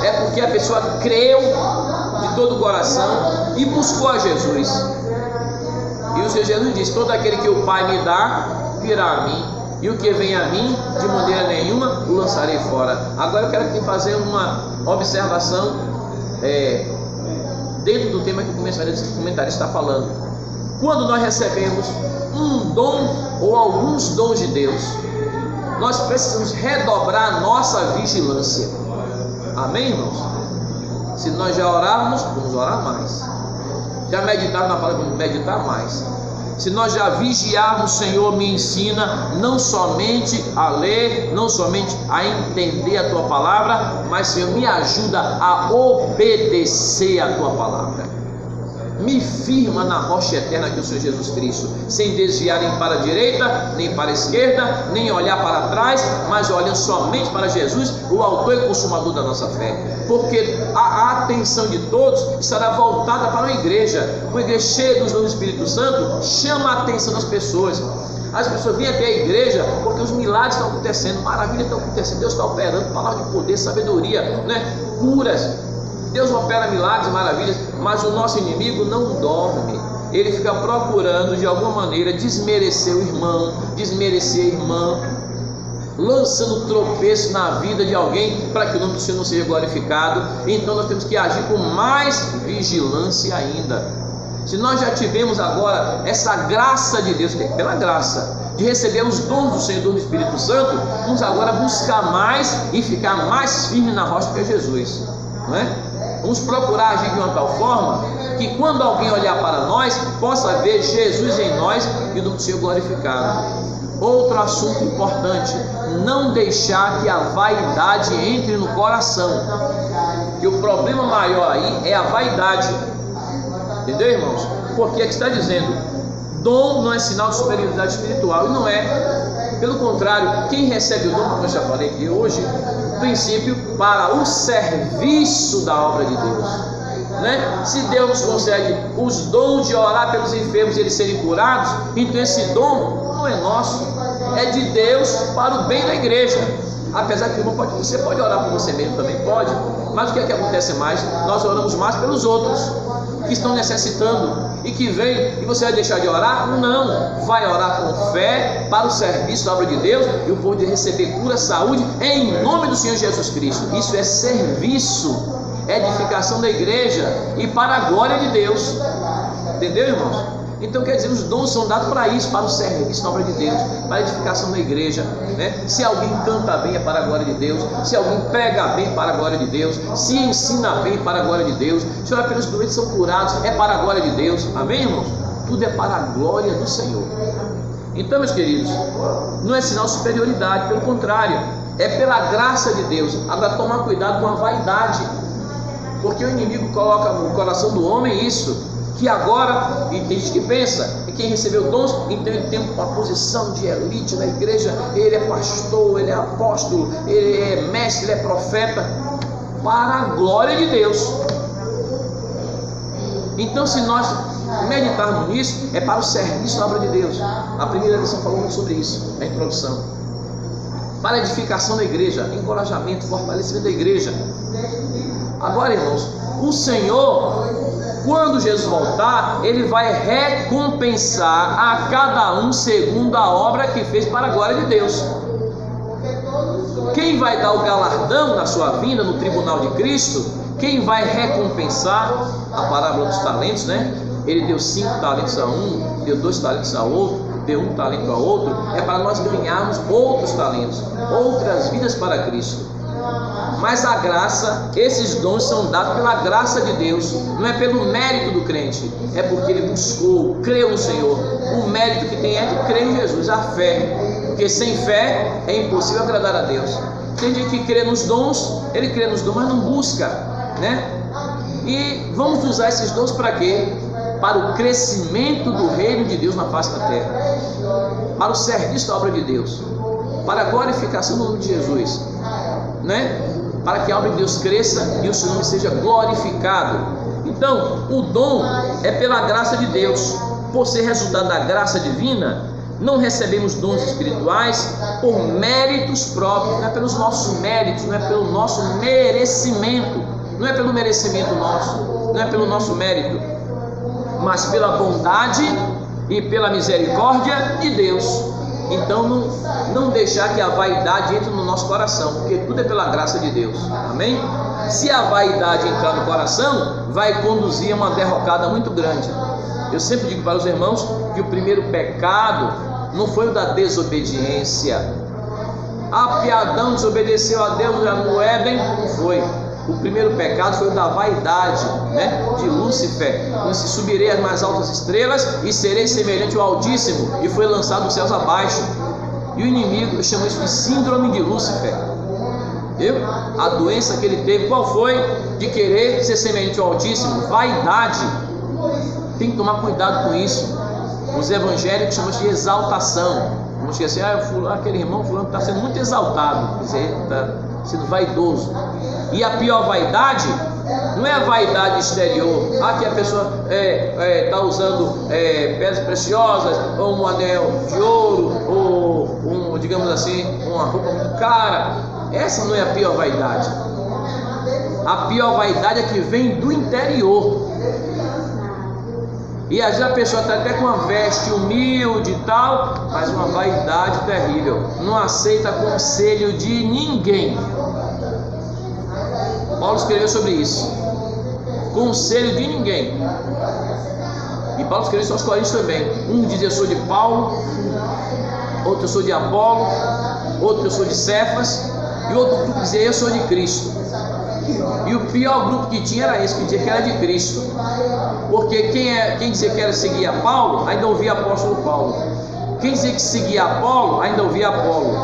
É porque a pessoa creu de todo o coração e buscou a Jesus. E o Senhor Jesus diz: todo aquele que o Pai me dá, virá a mim, e o que vem a mim, de maneira nenhuma o lançarei fora. Agora eu quero aqui fazer uma observação dentro do tema que o comentarista está falando. Quando nós recebemos um dom ou alguns dons de Deus, nós precisamos redobrar a nossa vigilância. Amém, irmãos? Se nós já orarmos, vamos orar mais. Já meditarmos na palavra, vamos meditar mais. Se nós já vigiarmos, Senhor, me ensina não somente a ler, não somente a entender a Tua palavra, mas, Senhor, me ajuda a obedecer a Tua palavra. Me firma na rocha eterna que é o Senhor Jesus Cristo, sem desviar nem para a direita, nem para a esquerda, nem olhar para trás, mas olhando somente para Jesus, o autor e consumador da nossa fé. Porque a atenção de todos estará voltada para a igreja. Uma igreja cheia dos dons do Espírito Santo chama a atenção das pessoas. As pessoas vêm até a igreja porque os milagres estão acontecendo, maravilhas estão acontecendo, Deus está operando, palavra de poder, sabedoria, curas. Deus opera milagres, maravilhas, mas o nosso inimigo não dorme. Ele fica procurando de alguma maneira desmerecer o irmão, desmerecer a irmã, lançando tropeço na vida de alguém para que o nome do Senhor não seja glorificado. Então nós temos que agir com mais vigilância ainda. Se nós já tivemos agora essa graça de Deus, pela graça de receber os dons do Senhor do Espírito Santo, vamos agora buscar mais e ficar mais firme na rocha que é Jesus, não é? Vamos procurar agir de uma tal forma que quando alguém olhar para nós, possa ver Jesus em nós e o nome do Senhor glorificado. Outro assunto importante: não deixar que a vaidade entre no coração. Que o problema maior aí é a vaidade. Entendeu, irmãos? Porque aqui está dizendo: dom não é sinal de superioridade espiritual. E não é. Pelo contrário, quem recebe o dom, como eu já falei aqui hoje, princípio, para o serviço da obra de Deus, né? Se Deus nos concede os dons de orar pelos enfermos e eles serem curados, então esse dom não é nosso, é de Deus para o bem da igreja. Apesar que você pode orar por você mesmo, também pode, mas o que é que acontece mais? Nós oramos mais pelos outros que estão necessitando e que vem, e você vai deixar de orar? Não, vai orar com fé para o serviço da obra de Deus e o povo de receber cura, saúde em nome do Senhor Jesus Cristo. Isso é serviço, é edificação da igreja e para a glória de Deus. Entendeu, irmãos? Então quer dizer, os dons são dados para isso, para o serviço da obra de Deus, para a edificação da igreja, né? Se alguém canta bem é para a glória de Deus, se alguém prega bem para a glória de Deus, se ensina bem para a glória de Deus, se ora pelos doentes são curados é para a glória de Deus. Amém, irmãos? Tudo é para a glória do Senhor. Então, meus queridos, não é sinal de superioridade, pelo contrário, é pela graça de Deus. Agora tomar cuidado com a vaidade, porque o inimigo coloca no coração do homem isso, que agora, e tem gente que pensa, que quem recebeu dons, então ele tem uma posição de elite na igreja, ele é pastor, ele é apóstolo, ele é mestre, ele é profeta, para a glória de Deus. Então, se nós meditarmos nisso, é para o serviço da obra de Deus. A primeira lição falou muito sobre isso, a introdução. Para a edificação da igreja, encorajamento, fortalecimento da igreja. Agora, irmãos, o Senhor, quando Jesus voltar, Ele vai recompensar a cada um segundo a obra que fez para a glória de Deus. Quem vai dar o galardão na sua vinda no tribunal de Cristo? Quem vai recompensar? A parábola dos talentos, né? Ele deu 5 talentos a um, deu 2 talentos a outro, deu 1 talento a outro. É para nós ganharmos outros talentos, outras vidas para Cristo. Mas a graça, esses dons são dados pela graça de Deus, não é pelo mérito do crente, é porque ele buscou, creu no Senhor. O mérito que tem é de crer em Jesus, a fé. Porque sem fé é impossível agradar a Deus. Tem gente que crê nos dons, ele crê nos dons, mas não busca, né? E vamos usar esses dons para quê? Para o crescimento do reino de Deus na face da terra, para o serviço da obra de Deus, para a glorificação do nome de Jesus, né? Para que a obra de Deus cresça e o seu nome seja glorificado. Então, o dom é pela graça de Deus. Por ser resultado da graça divina, não recebemos dons espirituais por méritos próprios, não é pelos nossos méritos, não é pelo nosso merecimento, não é pelo merecimento nosso, não é pelo nosso mérito, mas pela bondade e pela misericórdia de Deus. Então não deixar que a vaidade entre no nosso coração, porque tudo é pela graça de Deus, amém? Se a vaidade entrar no coração, vai conduzir a uma derrocada muito grande. Eu sempre digo para os irmãos que o primeiro pecado não foi o da desobediência. Que Adão desobedeceu a Deus no Éden, não foi. O primeiro pecado foi o da vaidade, né? De Lúcifer. Se subirei às mais altas estrelas e serei semelhante ao Altíssimo, e foi lançado dos céus abaixo. E o inimigo chama isso de síndrome de Lúcifer. A doença que ele teve, qual foi? De querer ser semelhante ao Altíssimo. Vaidade. Tem que tomar cuidado com isso. Os evangélicos chamam de exaltação. Vamos esquecer, aquele irmão fulano está sendo muito exaltado, quer dizer, está sendo vaidoso. E a pior vaidade não é a vaidade exterior, que a pessoa está usando pedras preciosas, ou um anel de ouro, ou digamos assim, uma roupa muito cara. Essa não é a pior vaidade. A pior vaidade é que vem do interior. E às vezes a pessoa está até com uma veste humilde e tal, mas uma vaidade terrível, não aceita conselho de ninguém. Paulo escreveu sobre isso. Conselho de ninguém. E Paulo escreveu isso aos Coríntios também. Um diz eu sou de Paulo, outro eu sou de Apolo, outro eu sou de Cefas, e outro grupo dizia eu sou de Cristo. E o pior grupo que tinha era esse, que dizia que era de Cristo. Porque quem dizia que era seguir a Paulo, ainda ouvia apóstolo Paulo. Quem dizia que seguia Apolo, ainda ouvia Apolo.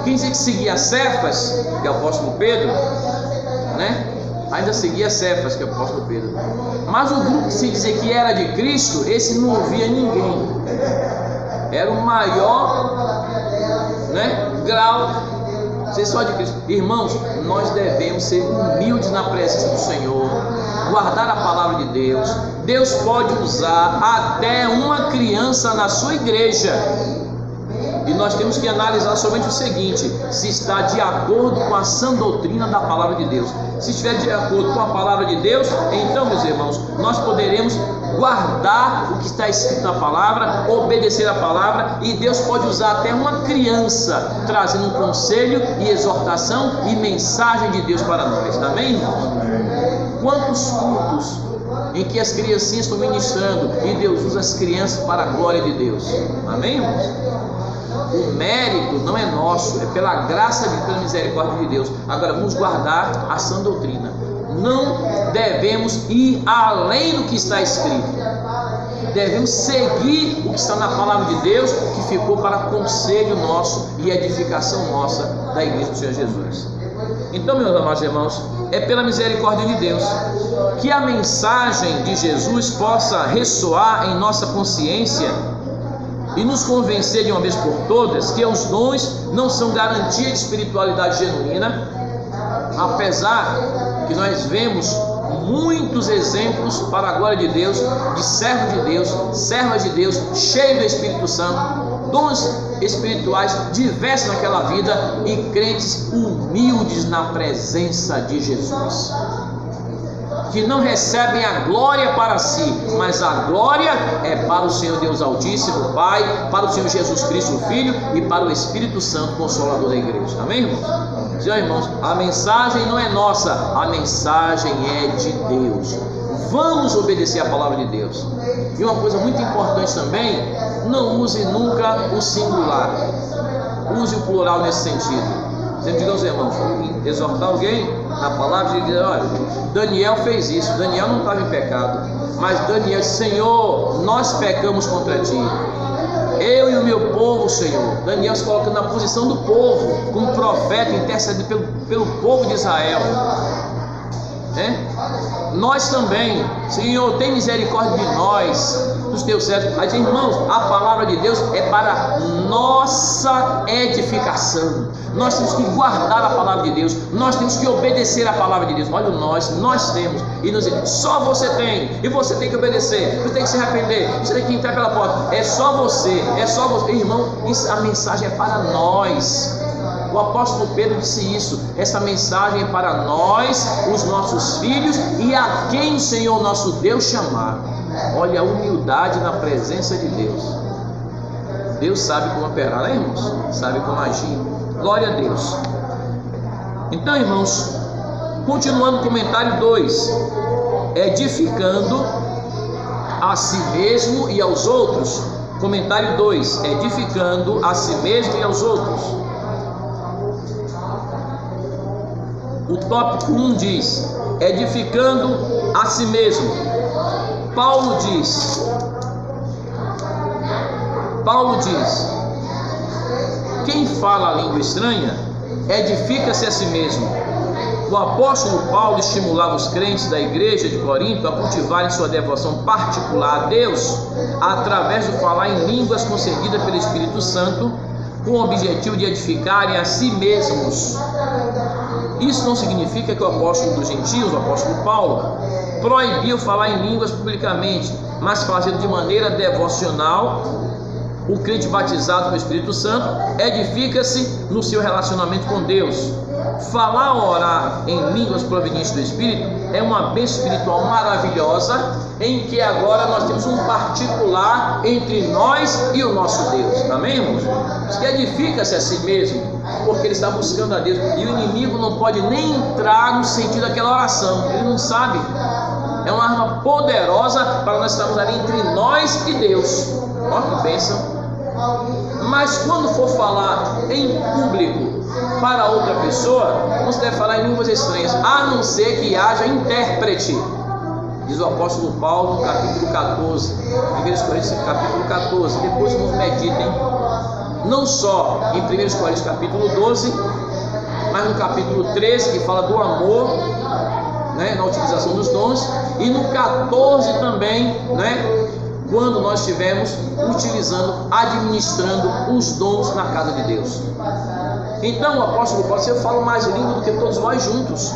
Quem dizia que seguia Cefas, que é o apóstolo Pedro, né? Ainda seguia Cefas, que é o apóstolo Pedro. Mas o grupo que se dizia que era de Cristo, esse não ouvia ninguém. Era o maior, né, grau ser só de Cristo. Irmãos, nós devemos ser humildes na presença do Senhor, guardar a palavra de Deus. Deus pode usar até uma criança na sua igreja, e nós temos que analisar somente o seguinte: se está de acordo com a sã doutrina da palavra de Deus. Se estiver de acordo com a palavra de Deus, então, meus irmãos, nós poderemos guardar o que está escrito na palavra, obedecer a palavra, e Deus pode usar até uma criança trazendo um conselho e exortação e mensagem de Deus para nós. Amém, irmãos? Quantos cultos em que as criancinhas estão ministrando e Deus usa as crianças para a glória de Deus. Amém, irmãos? O mérito não é nosso, é pela graça e pela misericórdia de Deus. Agora vamos guardar a sã doutrina. Não devemos ir além do que está escrito. Devemos seguir o que está na palavra de Deus, que ficou para conselho nosso e edificação nossa da igreja do Senhor Jesus. Então, meus amados irmãos, é pela misericórdia de Deus que a mensagem de Jesus possa ressoar em nossa consciência e nos convencer de uma vez por todas que os dons não são garantia de espiritualidade genuína, apesar que nós vemos muitos exemplos para a glória de Deus, de servos de Deus, servas de Deus, cheios do Espírito Santo, dons espirituais diversos naquela vida, e crentes humildes na presença de Jesus, que não recebem a glória para si, mas a glória é para o Senhor Deus Altíssimo, Pai, para o Senhor Jesus Cristo, Filho, e para o Espírito Santo, Consolador da igreja. Amém, irmãos? Senhor, irmãos, a mensagem não é nossa, a mensagem é de Deus. Vamos obedecer a palavra de Deus. E uma coisa muito importante também: não use nunca o singular, use o plural nesse sentido. Sempre diga aos irmãos, exortar alguém na palavra, e dizer: olha, Daniel fez isso. Daniel não estava em pecado, mas Daniel disse: Senhor, nós pecamos contra ti. Eu e o meu povo, Senhor. Daniel se coloca na posição do povo, como profeta, intercede pelo povo de Israel. Nós também, Senhor, tem misericórdia de nós, dos teus servos. Mas, irmãos, a palavra de Deus é para nossa edificação. Nós temos que guardar a palavra de Deus, nós temos que obedecer a palavra de Deus. Olha, nós temos, e nos diz, só você tem, e você tem que obedecer, você tem que se arrepender, você tem que entrar pela porta. É só você, irmão. A mensagem é para nós. O apóstolo Pedro disse isso. Essa mensagem é para nós, os nossos filhos e a quem o Senhor nosso Deus chamar. Olha a humildade na presença de Deus. Deus sabe como operar, né, irmãos? Sabe como agir. Glória a Deus. Então, irmãos, continuando o comentário 2: edificando a si mesmo e aos outros. Comentário 2: edificando a si mesmo e aos outros. O tópico 1 diz: edificando a si mesmo. Paulo diz: quem fala a língua estranha edifica-se a si mesmo. O apóstolo Paulo estimulava os crentes da igreja de Corinto a cultivarem sua devoção particular a Deus através do falar em línguas concedida pelo Espírito Santo, com o objetivo de edificarem a si mesmos. Isso não significa que o apóstolo dos gentios, o apóstolo Paulo, proibiu falar em línguas publicamente, mas fazendo de maneira devocional. O crente batizado com o Espírito Santo edifica-se no seu relacionamento com Deus. Falar ou orar em línguas provenientes do Espírito é uma bênção espiritual maravilhosa, em que agora nós temos um particular entre nós e o nosso Deus. Amém, irmãos? Diz que edifica-se a si mesmo, porque ele está buscando a Deus, e o inimigo não pode nem entrar no sentido daquela oração, ele não sabe. É uma arma poderosa para nós estarmos ali entre nós e Deus. Olha que bênção. Mas quando for falar em público para outra pessoa, não se deve falar em línguas estranhas, a não ser que haja intérprete. Diz o apóstolo Paulo no capítulo 14, 1 Coríntios capítulo 14. Depois nos meditem, não só em 1 Coríntios capítulo 12, mas no capítulo 13, que fala do amor, na utilização dos dons, e no 14 também, quando nós estivermos administrando os dons na casa de Deus. Então o apóstolo Paulo, eu falo mais língua do que todos nós juntos,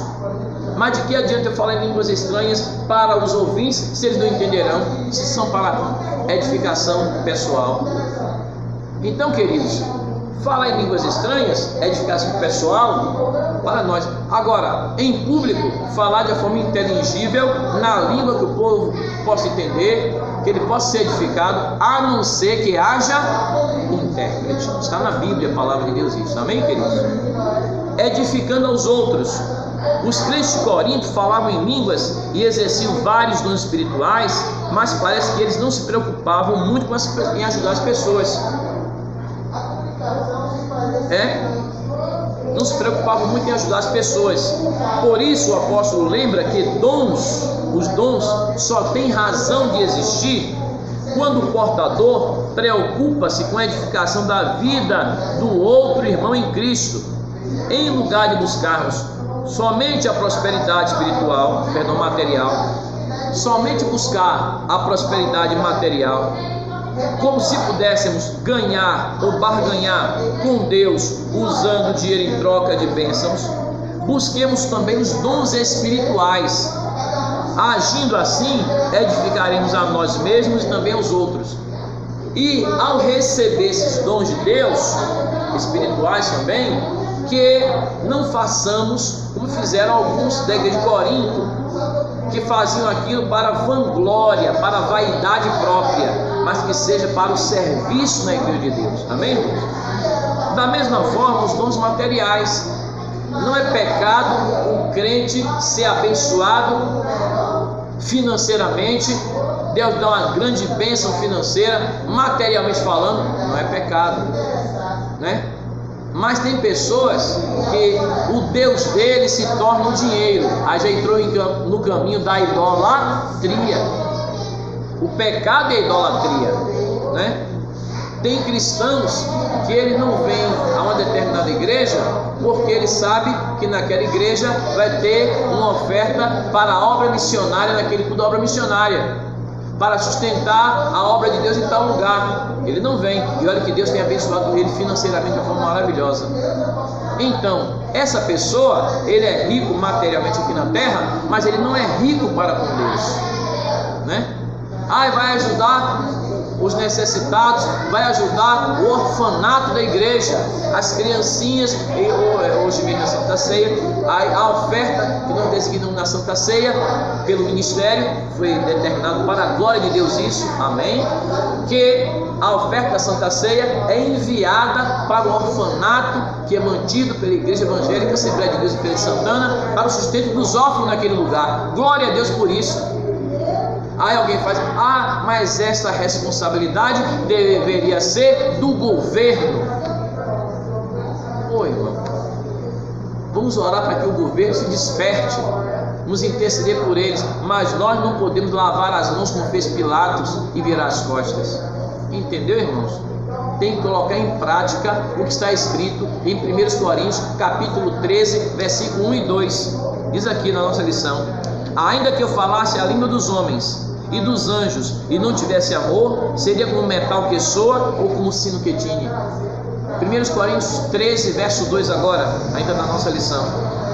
mas de que adianta eu falar em línguas estranhas para os ouvintes, se eles não entenderão, se são para edificação pessoal? Então, queridos, falar em línguas estranhas, edificação pessoal, para nós. Agora, em público, falar de forma inteligível, na língua que o povo possa entender, que ele possa ser edificado, a não ser que haja intérprete. Está na Bíblia a palavra de Deus isso. Amém, queridos? Edificando aos outros. Os crentes de Corinto falavam em línguas e exerciam vários dons espirituais, mas parece que eles não se preocupavam muito em ajudar as pessoas. Não se preocupavam muito em ajudar as pessoas. Por isso o apóstolo lembra que os dons só têm razão de existir quando o portador preocupa-se com a edificação da vida do outro irmão em Cristo, em lugar de buscarmos somente a prosperidade material, somente buscar a prosperidade material, como se pudéssemos ganhar ou barganhar com Deus usando dinheiro em troca de bênçãos. Busquemos também os dons espirituais. Agindo assim, edificaremos a nós mesmos e também aos outros. E ao receber esses dons de Deus, espirituais também, que não façamos como fizeram alguns da igreja de Corinto, que faziam aquilo para vanglória, para vaidade própria, mas que seja para o serviço na igreja de Deus. Amém, irmãos? Da mesma forma, os dons materiais. Não é pecado um crente ser abençoado financeiramente, Deus dá uma grande bênção financeira, materialmente falando, não é pecado, Mas tem pessoas que o Deus dele se torna o dinheiro, aí já entrou no caminho da idolatria. O pecado é a idolatria, Tem cristãos que ele não vem a uma determinada igreja porque ele sabe que naquela igreja vai ter uma oferta para a obra missionária, naquele culto da obra missionária, para sustentar a obra de Deus em tal lugar. Ele não vem, e olha que Deus tem abençoado ele financeiramente de uma forma maravilhosa. Então, essa pessoa, ele é rico materialmente aqui na terra, mas ele não é rico para com Deus, né? Vai ajudar os necessitados, vai ajudar o orfanato da igreja, as criancinhas, hoje vem na Santa Ceia, a oferta que nós designamos na Santa Ceia, pelo ministério, foi determinado para a glória de Deus isso, amém? Que a oferta da Santa Ceia é enviada para o orfanato que é mantido pela Igreja Evangélica Assembleia de Deus em Feira de Santana, para o sustento dos órfãos naquele lugar. Glória a Deus por isso. Aí alguém faz, mas essa responsabilidade deveria ser do governo. Oi, irmão, vamos orar para que o governo se desperte, nos interceder por eles, mas nós não podemos lavar as mãos como fez Pilatos e virar as costas. Entendeu, irmãos? Tem que colocar em prática o que está escrito em 1 Coríntios capítulo 13, versículo 1 e 2. Diz aqui na nossa lição: ainda que eu falasse a língua dos homens e dos anjos e não tivesse amor, seria como metal que soa ou como sino que tine. 1 Coríntios 13, verso 2 agora, ainda na nossa lição: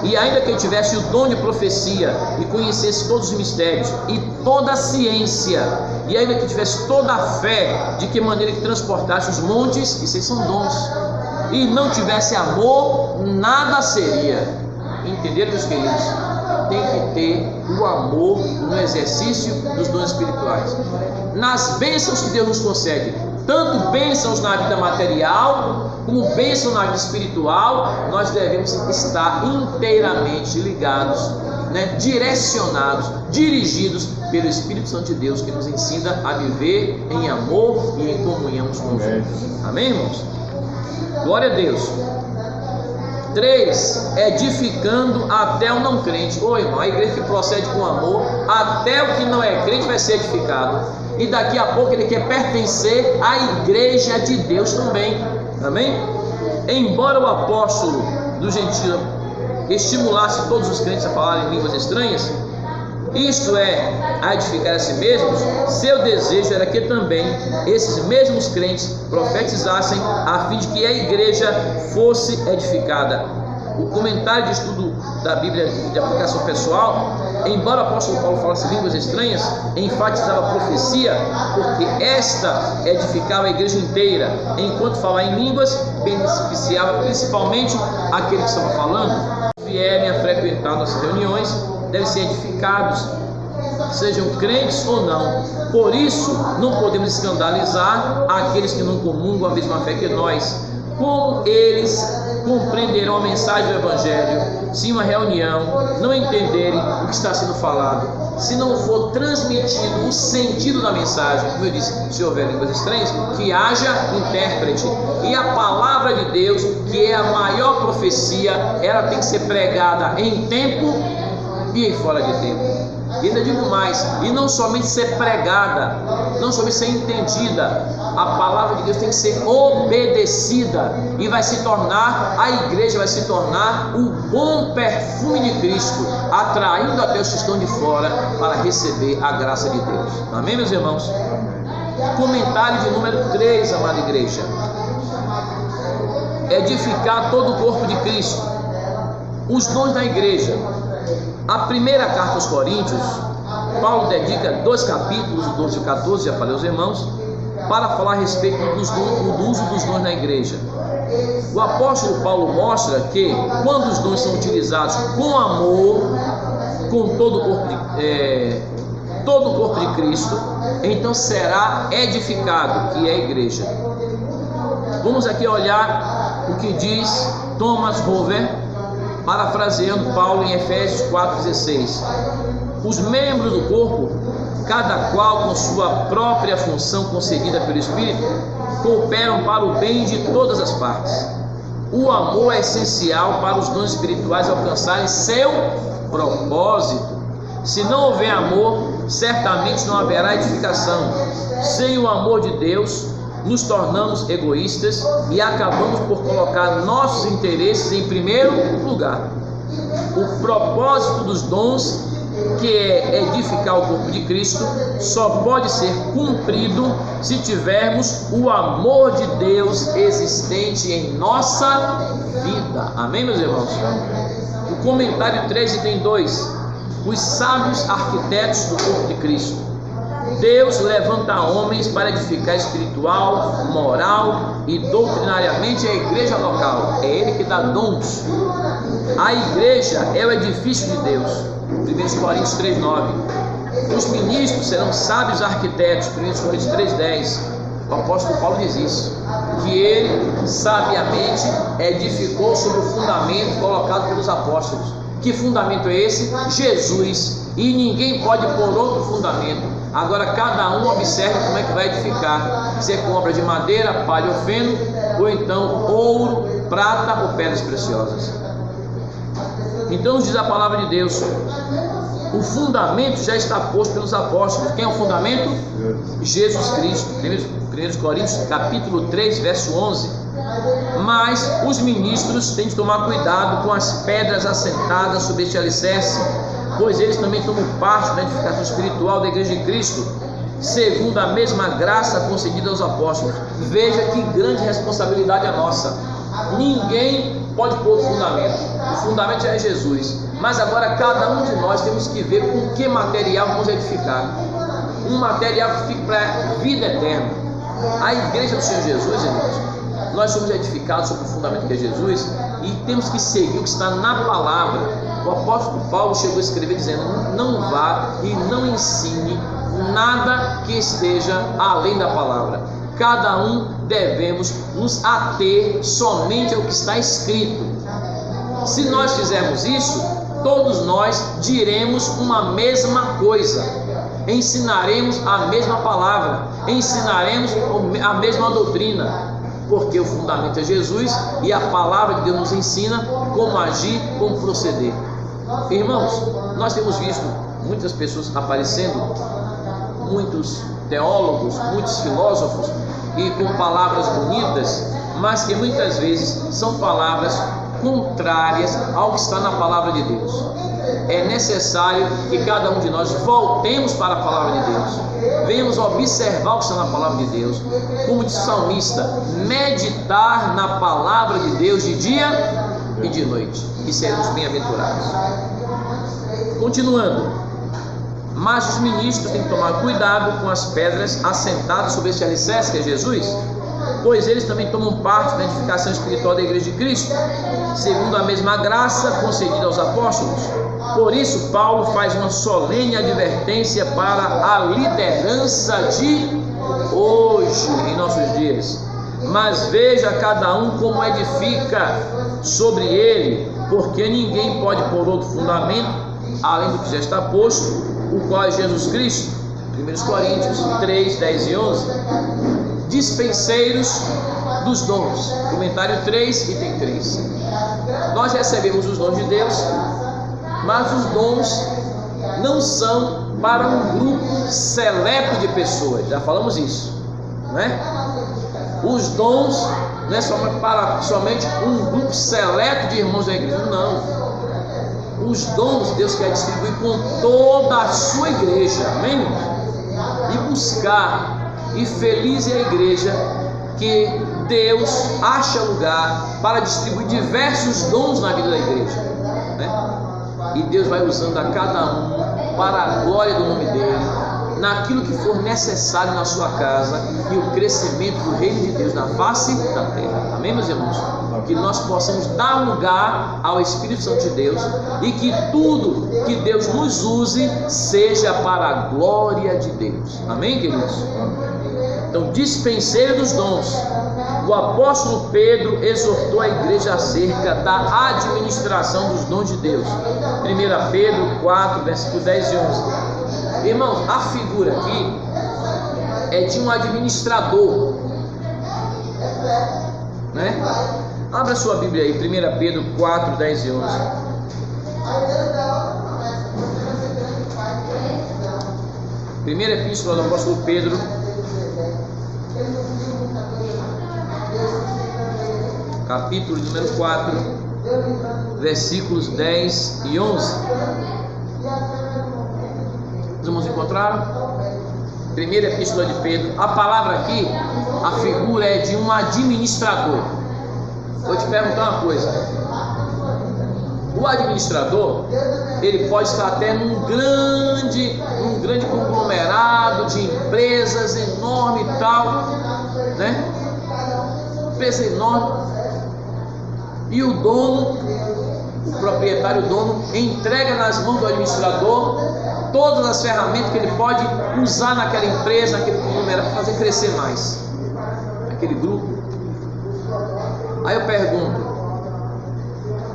e ainda que eu tivesse o dom de profecia e conhecesse todos os mistérios e toda a ciência, e ainda que tivesse toda a fé, de que maneira que transportasse os montes, isso aí são dons, e não tivesse amor, nada seria. Entenderam, meus queridos? Tem que ter o amor no exercício dos dons espirituais, nas bênçãos que Deus nos concede, tanto bênçãos na vida material como bênçãos na vida espiritual. Nós devemos estar inteiramente ligados, direcionados, dirigidos pelo Espírito Santo de Deus, que nos ensina a viver em amor e em comunhão uns com os outros. Amém, irmãos? Glória a Deus. 3, edificando até o não crente. Irmão, a igreja que procede com amor, até o que não é crente vai ser edificado, e daqui a pouco ele quer pertencer à igreja de Deus também. Amém? Embora o apóstolo do gentio estimulasse todos os crentes a falarem línguas estranhas, isto é, a edificar a si mesmos, seu desejo era que também esses mesmos crentes profetizassem, a fim de que a igreja fosse edificada. O comentário de estudo da Bíblia de aplicação pessoal, embora o apóstolo Paulo falasse línguas estranhas, enfatizava a profecia, porque esta edificava a igreja inteira, enquanto falar em línguas beneficiava principalmente aquele que estava falando. Vierem a frequentar nossas reuniões, devem ser edificados, sejam crentes ou não. Por isso, não podemos escandalizar aqueles que não comungam a mesma fé que nós. Como eles compreenderão a mensagem do Evangelho se em uma reunião não entenderem o que está sendo falado, se não for transmitido o sentido da mensagem? Como eu disse, se houver línguas estranhas, que haja intérprete. E a palavra de Deus, que é a maior profecia, ela tem que ser pregada em tempo e em fora de tempo. E ainda digo mais, e não somente ser pregada, não somente ser entendida, a palavra de Deus tem que ser obedecida, e vai se tornar, a igreja vai se tornar o bom perfume de Cristo, atraindo até os que estão de fora para receber a graça de Deus. Amém, meus irmãos? Comentário de número 3, amada igreja: edificar todo o corpo de Cristo. Os dons da igreja. A primeira carta aos Coríntios, Paulo dedica 2 capítulos, 12 e 14, já falei aos irmãos, para falar a respeito do uso dos dons na igreja. O apóstolo Paulo mostra que quando os dons são utilizados com amor, com todo o corpo de Cristo, então será edificado, que é a igreja. Vamos aqui olhar o que diz Thomas Rover, parafraseando Paulo em Efésios 4,16: os membros do corpo, cada qual com sua própria função concedida pelo Espírito, cooperam para o bem de todas as partes. O amor é essencial para os dons espirituais alcançarem seu propósito. Se não houver amor, certamente não haverá edificação. Sem o amor de Deus, nos tornamos egoístas e acabamos por colocar nossos interesses em primeiro lugar. O propósito dos dons, que é edificar o corpo de Cristo, só pode ser cumprido se tivermos o amor de Deus existente em nossa vida. Amém, meus irmãos? O comentário 3, item 2: os sábios arquitetos do corpo de Cristo. Deus levanta homens para edificar espiritual, moral e doutrinariamente a igreja local. É Ele que dá dons. A igreja é o edifício de Deus. 1 Coríntios 3,9. Os ministros serão sábios arquitetos. 1 Coríntios 3,10. O apóstolo Paulo diz isso, que ele sabiamente edificou sobre o fundamento colocado pelos apóstolos. Que fundamento é esse? Jesus. E ninguém pode pôr outro fundamento. Agora cada um observe como é que vai edificar. Se é com obra de madeira, palha ou feno, ou então ouro, prata ou pedras preciosas. Então diz a palavra de Deus, o fundamento já está posto pelos apóstolos. Quem é o fundamento? Jesus Cristo. 1 Coríntios capítulo 3, verso 11. Mas os ministros têm de tomar cuidado com as pedras assentadas sobre este alicerce, pois eles também tomam parte na edificação espiritual da igreja de Cristo, segundo a mesma graça concedida aos apóstolos. Veja que grande responsabilidade é nossa. Ninguém pode pôr o fundamento. O fundamento é Jesus. Mas agora cada um de nós temos que ver com que material vamos edificar. Um material que fique para a vida eterna. A igreja do Senhor Jesus, irmãos, nós somos edificados sobre o fundamento que é Jesus e temos que seguir o que está na palavra. O apóstolo Paulo chegou a escrever dizendo: não vá e não ensine nada que esteja além da palavra. Cada um devemos nos ater somente ao que está escrito. Se nós fizermos isso, todos nós diremos uma mesma coisa, ensinaremos a mesma palavra, ensinaremos a mesma doutrina, porque o fundamento é Jesus e a palavra de Deus nos ensina como agir, como proceder. Irmãos, nós temos visto muitas pessoas aparecendo, muitos teólogos, muitos filósofos, e com palavras bonitas, mas que muitas vezes são palavras contrárias ao que está na palavra de Deus. É necessário que cada um de nós voltemos para a palavra de Deus, venhamos observar o que está na palavra de Deus, como diz o salmista, meditar na palavra de Deus de dia e de noite, e seremos bem-aventurados. Continuando, mas os ministros têm que tomar cuidado com as pedras assentadas sobre este alicerce que é Jesus, pois eles também tomam parte na edificação espiritual da igreja de Cristo, segundo a mesma graça concedida aos apóstolos. Por isso Paulo faz uma solene advertência para a liderança de hoje, em nossos dias. Mas veja cada um como edifica sobre ele, porque ninguém pode pôr outro fundamento além do que já está posto, o qual é Jesus Cristo. 1 Coríntios 3, 10 e 11. Dispenseiros dos dons. Comentário 3, item 3. Nós recebemos os dons de Deus, mas os dons não são para um grupo seleto de pessoas. Já falamos isso, né? Os dons não é para somente um grupo seleto de irmãos da igreja, não. Os dons Deus quer distribuir com toda a sua igreja, amém? E buscar, e feliz é a igreja que Deus acha lugar para distribuir diversos dons na vida da igreja, né? E Deus vai usando a cada um para a glória do nome dele, naquilo que for necessário na sua casa e o crescimento do reino de Deus na face da terra, amém, meus irmãos? Que nós possamos dar lugar ao Espírito Santo de Deus e que tudo que Deus nos use seja para a glória de Deus, amém, queridos? Então, dispenseiro dos dons. O apóstolo Pedro exortou a igreja acerca da administração dos dons de Deus. 1 Pedro 4, versículos 10 e 11. Irmãos, a figura aqui é de um administrador, né? Abra sua Bíblia aí, 1 Pedro 4, 10 e 11. Primeira epístola do apóstolo Pedro, capítulo número 4, versículos 10 e 11. Os irmãos encontraram? Primeira epístola de Pedro. A palavra aqui, a figura é de um administrador. Vou te perguntar uma coisa. O administrador, ele pode estar até num grande conglomerado de empresas enorme e tal, né? Empresa enorme. E o dono, o proprietário, o dono, entrega nas mãos do administrador todas as ferramentas que ele pode usar naquela empresa, naquele conglomerado, para fazer crescer mais aquele grupo. Aí eu pergunto,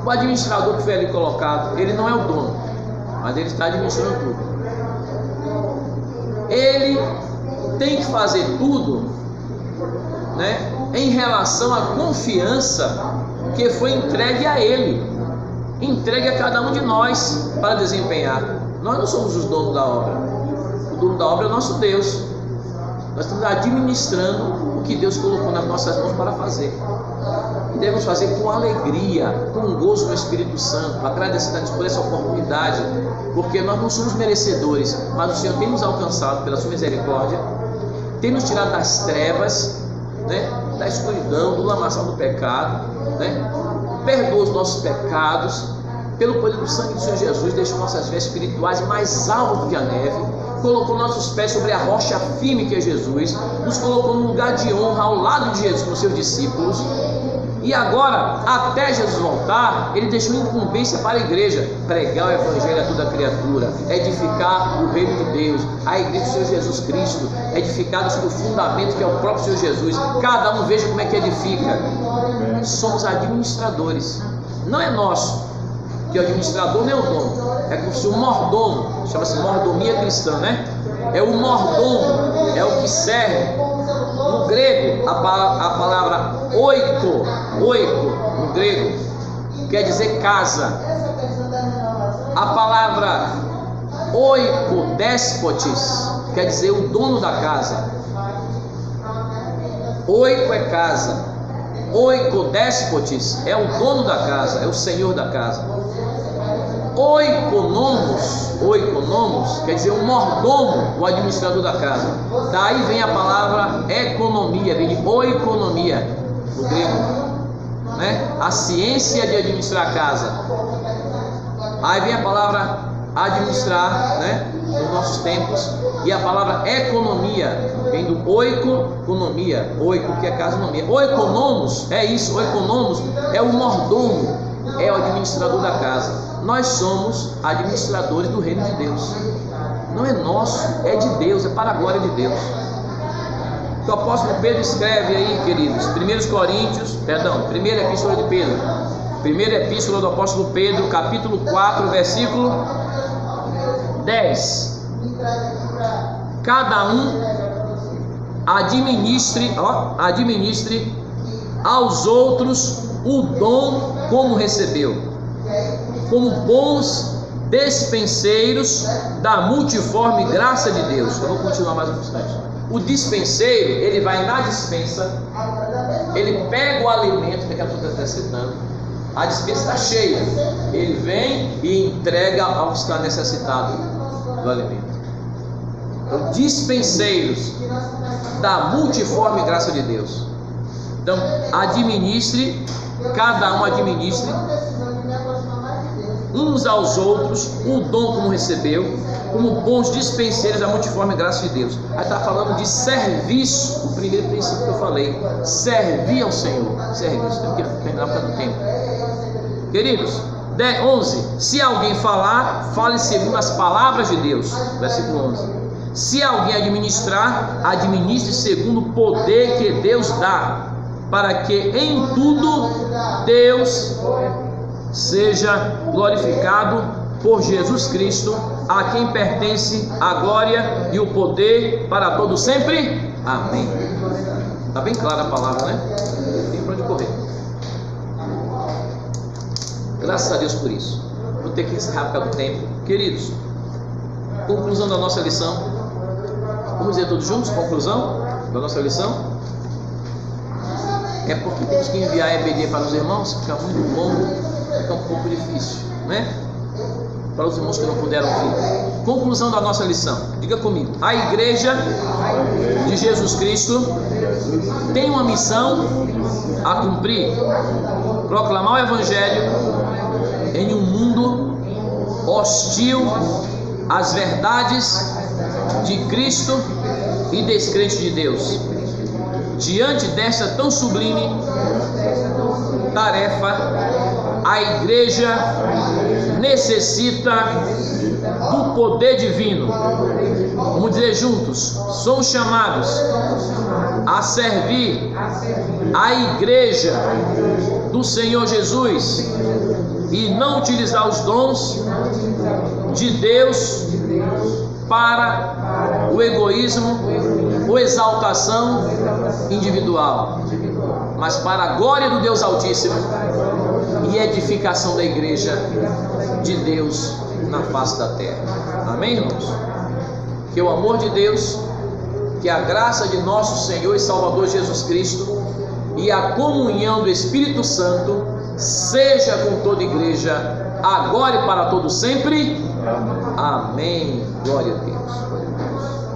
o administrador que foi ali colocado, ele não é o dono, mas ele está administrando tudo. Ele tem que fazer tudo, né, em relação à confiança que foi entregue a ele, entregue a cada um de nós para desempenhar. Nós não somos os donos da obra. O dono da obra é o nosso Deus. Nós estamos administrando o que Deus colocou nas nossas mãos para fazer. E devemos fazer com alegria, com gozo no Espírito Santo, agradecendo a Deus por essa oportunidade, porque nós não somos merecedores, mas o Senhor tem nos alcançado pela sua misericórdia, tem nos tirado das trevas, né, da escuridão, do lamaçal do pecado, né, perdoa os nossos pecados, pelo poder do sangue do Senhor Jesus, deixou nossas fés espirituais mais altas do que a neve, colocou nossos pés sobre a rocha firme que é Jesus, nos colocou num lugar de honra ao lado de Jesus com os seus discípulos. E agora, até Jesus voltar, ele deixou incumbência para a igreja: pregar o evangelho a toda criatura, edificar o reino de Deus, a igreja do Senhor Jesus Cristo, edificada sobre o fundamento que é o próprio Senhor Jesus. Cada um veja como é que edifica. Somos administradores, não é nosso, que o administrador não é o dono, é como se o mordomo, chama-se mordomia cristã, né? É o mordomo, é o que serve. No grego, a palavra oiko no grego quer dizer casa. A palavra oiko despotis quer dizer o dono da casa. Oiko é casa, oiko despotis é o dono da casa, é o senhor da casa. Oikonomos quer dizer o mordomo, o administrador da casa. Daí vem a palavra economia, vem de oikonomia no grego, né? A ciência de administrar a casa. Aí vem a palavra administrar, né, nos nossos tempos, e a palavra economia vem do oikonomia, oiko que é casonomia. Oikonomos é isso, oikonomos é o mordomo, é o administrador da casa. Nós somos administradores do reino de Deus. Não é nosso, é de Deus, é para a glória de Deus. O apóstolo Pedro escreve aí, queridos, primeira epístola de Pedro, primeira epístola do apóstolo Pedro, capítulo 4, versículo 10. Cada um administre aos outros o dom como recebeu, como bons dispenseiros da multiforme graça de Deus. Eu vou continuar mais um instante. O dispenseiro, ele vai na dispensa, ele pega o alimento que aquela pessoa está necessitando, a dispensa está cheia, ele vem e entrega ao que está necessitado do alimento. Então, dispenseiros da multiforme graça de Deus. Então, cada um administre uns aos outros o dom como recebeu, como bons dispenseiros da multiforme graça de Deus. Aí está falando de serviço, o primeiro princípio que eu falei: servir ao Senhor. Serviço, tem que terminar por causa do tempo. Queridos, 11. Se alguém falar, fale segundo as palavras de Deus. Versículo 11. Se alguém administrar, administre segundo o poder que Deus dá, para que em tudo Deus seja glorificado por Jesus Cristo, a quem pertence a glória e o poder para todo sempre. Amém. Está bem clara a palavra, né? Tem para onde correr. Graças a Deus por isso. Vou ter que encerrar por causa do tempo. Queridos, conclusão da nossa lição. Vamos dizer todos juntos, conclusão da nossa lição. É porque temos que enviar EBD para os irmãos, fica muito longo, fica um pouco difícil, né? Para os irmãos que não puderam vir. Conclusão da nossa lição. Diga comigo. A igreja de Jesus Cristo tem uma missão a cumprir: proclamar o Evangelho em um mundo hostil às verdades de Cristo e descrente de Deus. Diante desta tão sublime tarefa, a igreja necessita do poder divino. Vamos dizer juntos: somos chamados a servir a igreja do Senhor Jesus e não utilizar os dons de Deus para o egoísmo ou exaltação individual, mas para a glória do Deus Altíssimo e edificação da igreja de Deus na face da terra. Amém, irmãos? Que o amor de Deus, que a graça de nosso Senhor e Salvador Jesus Cristo e a comunhão do Espírito Santo seja com toda a igreja, agora e para todo sempre. Amém. Glória a Deus.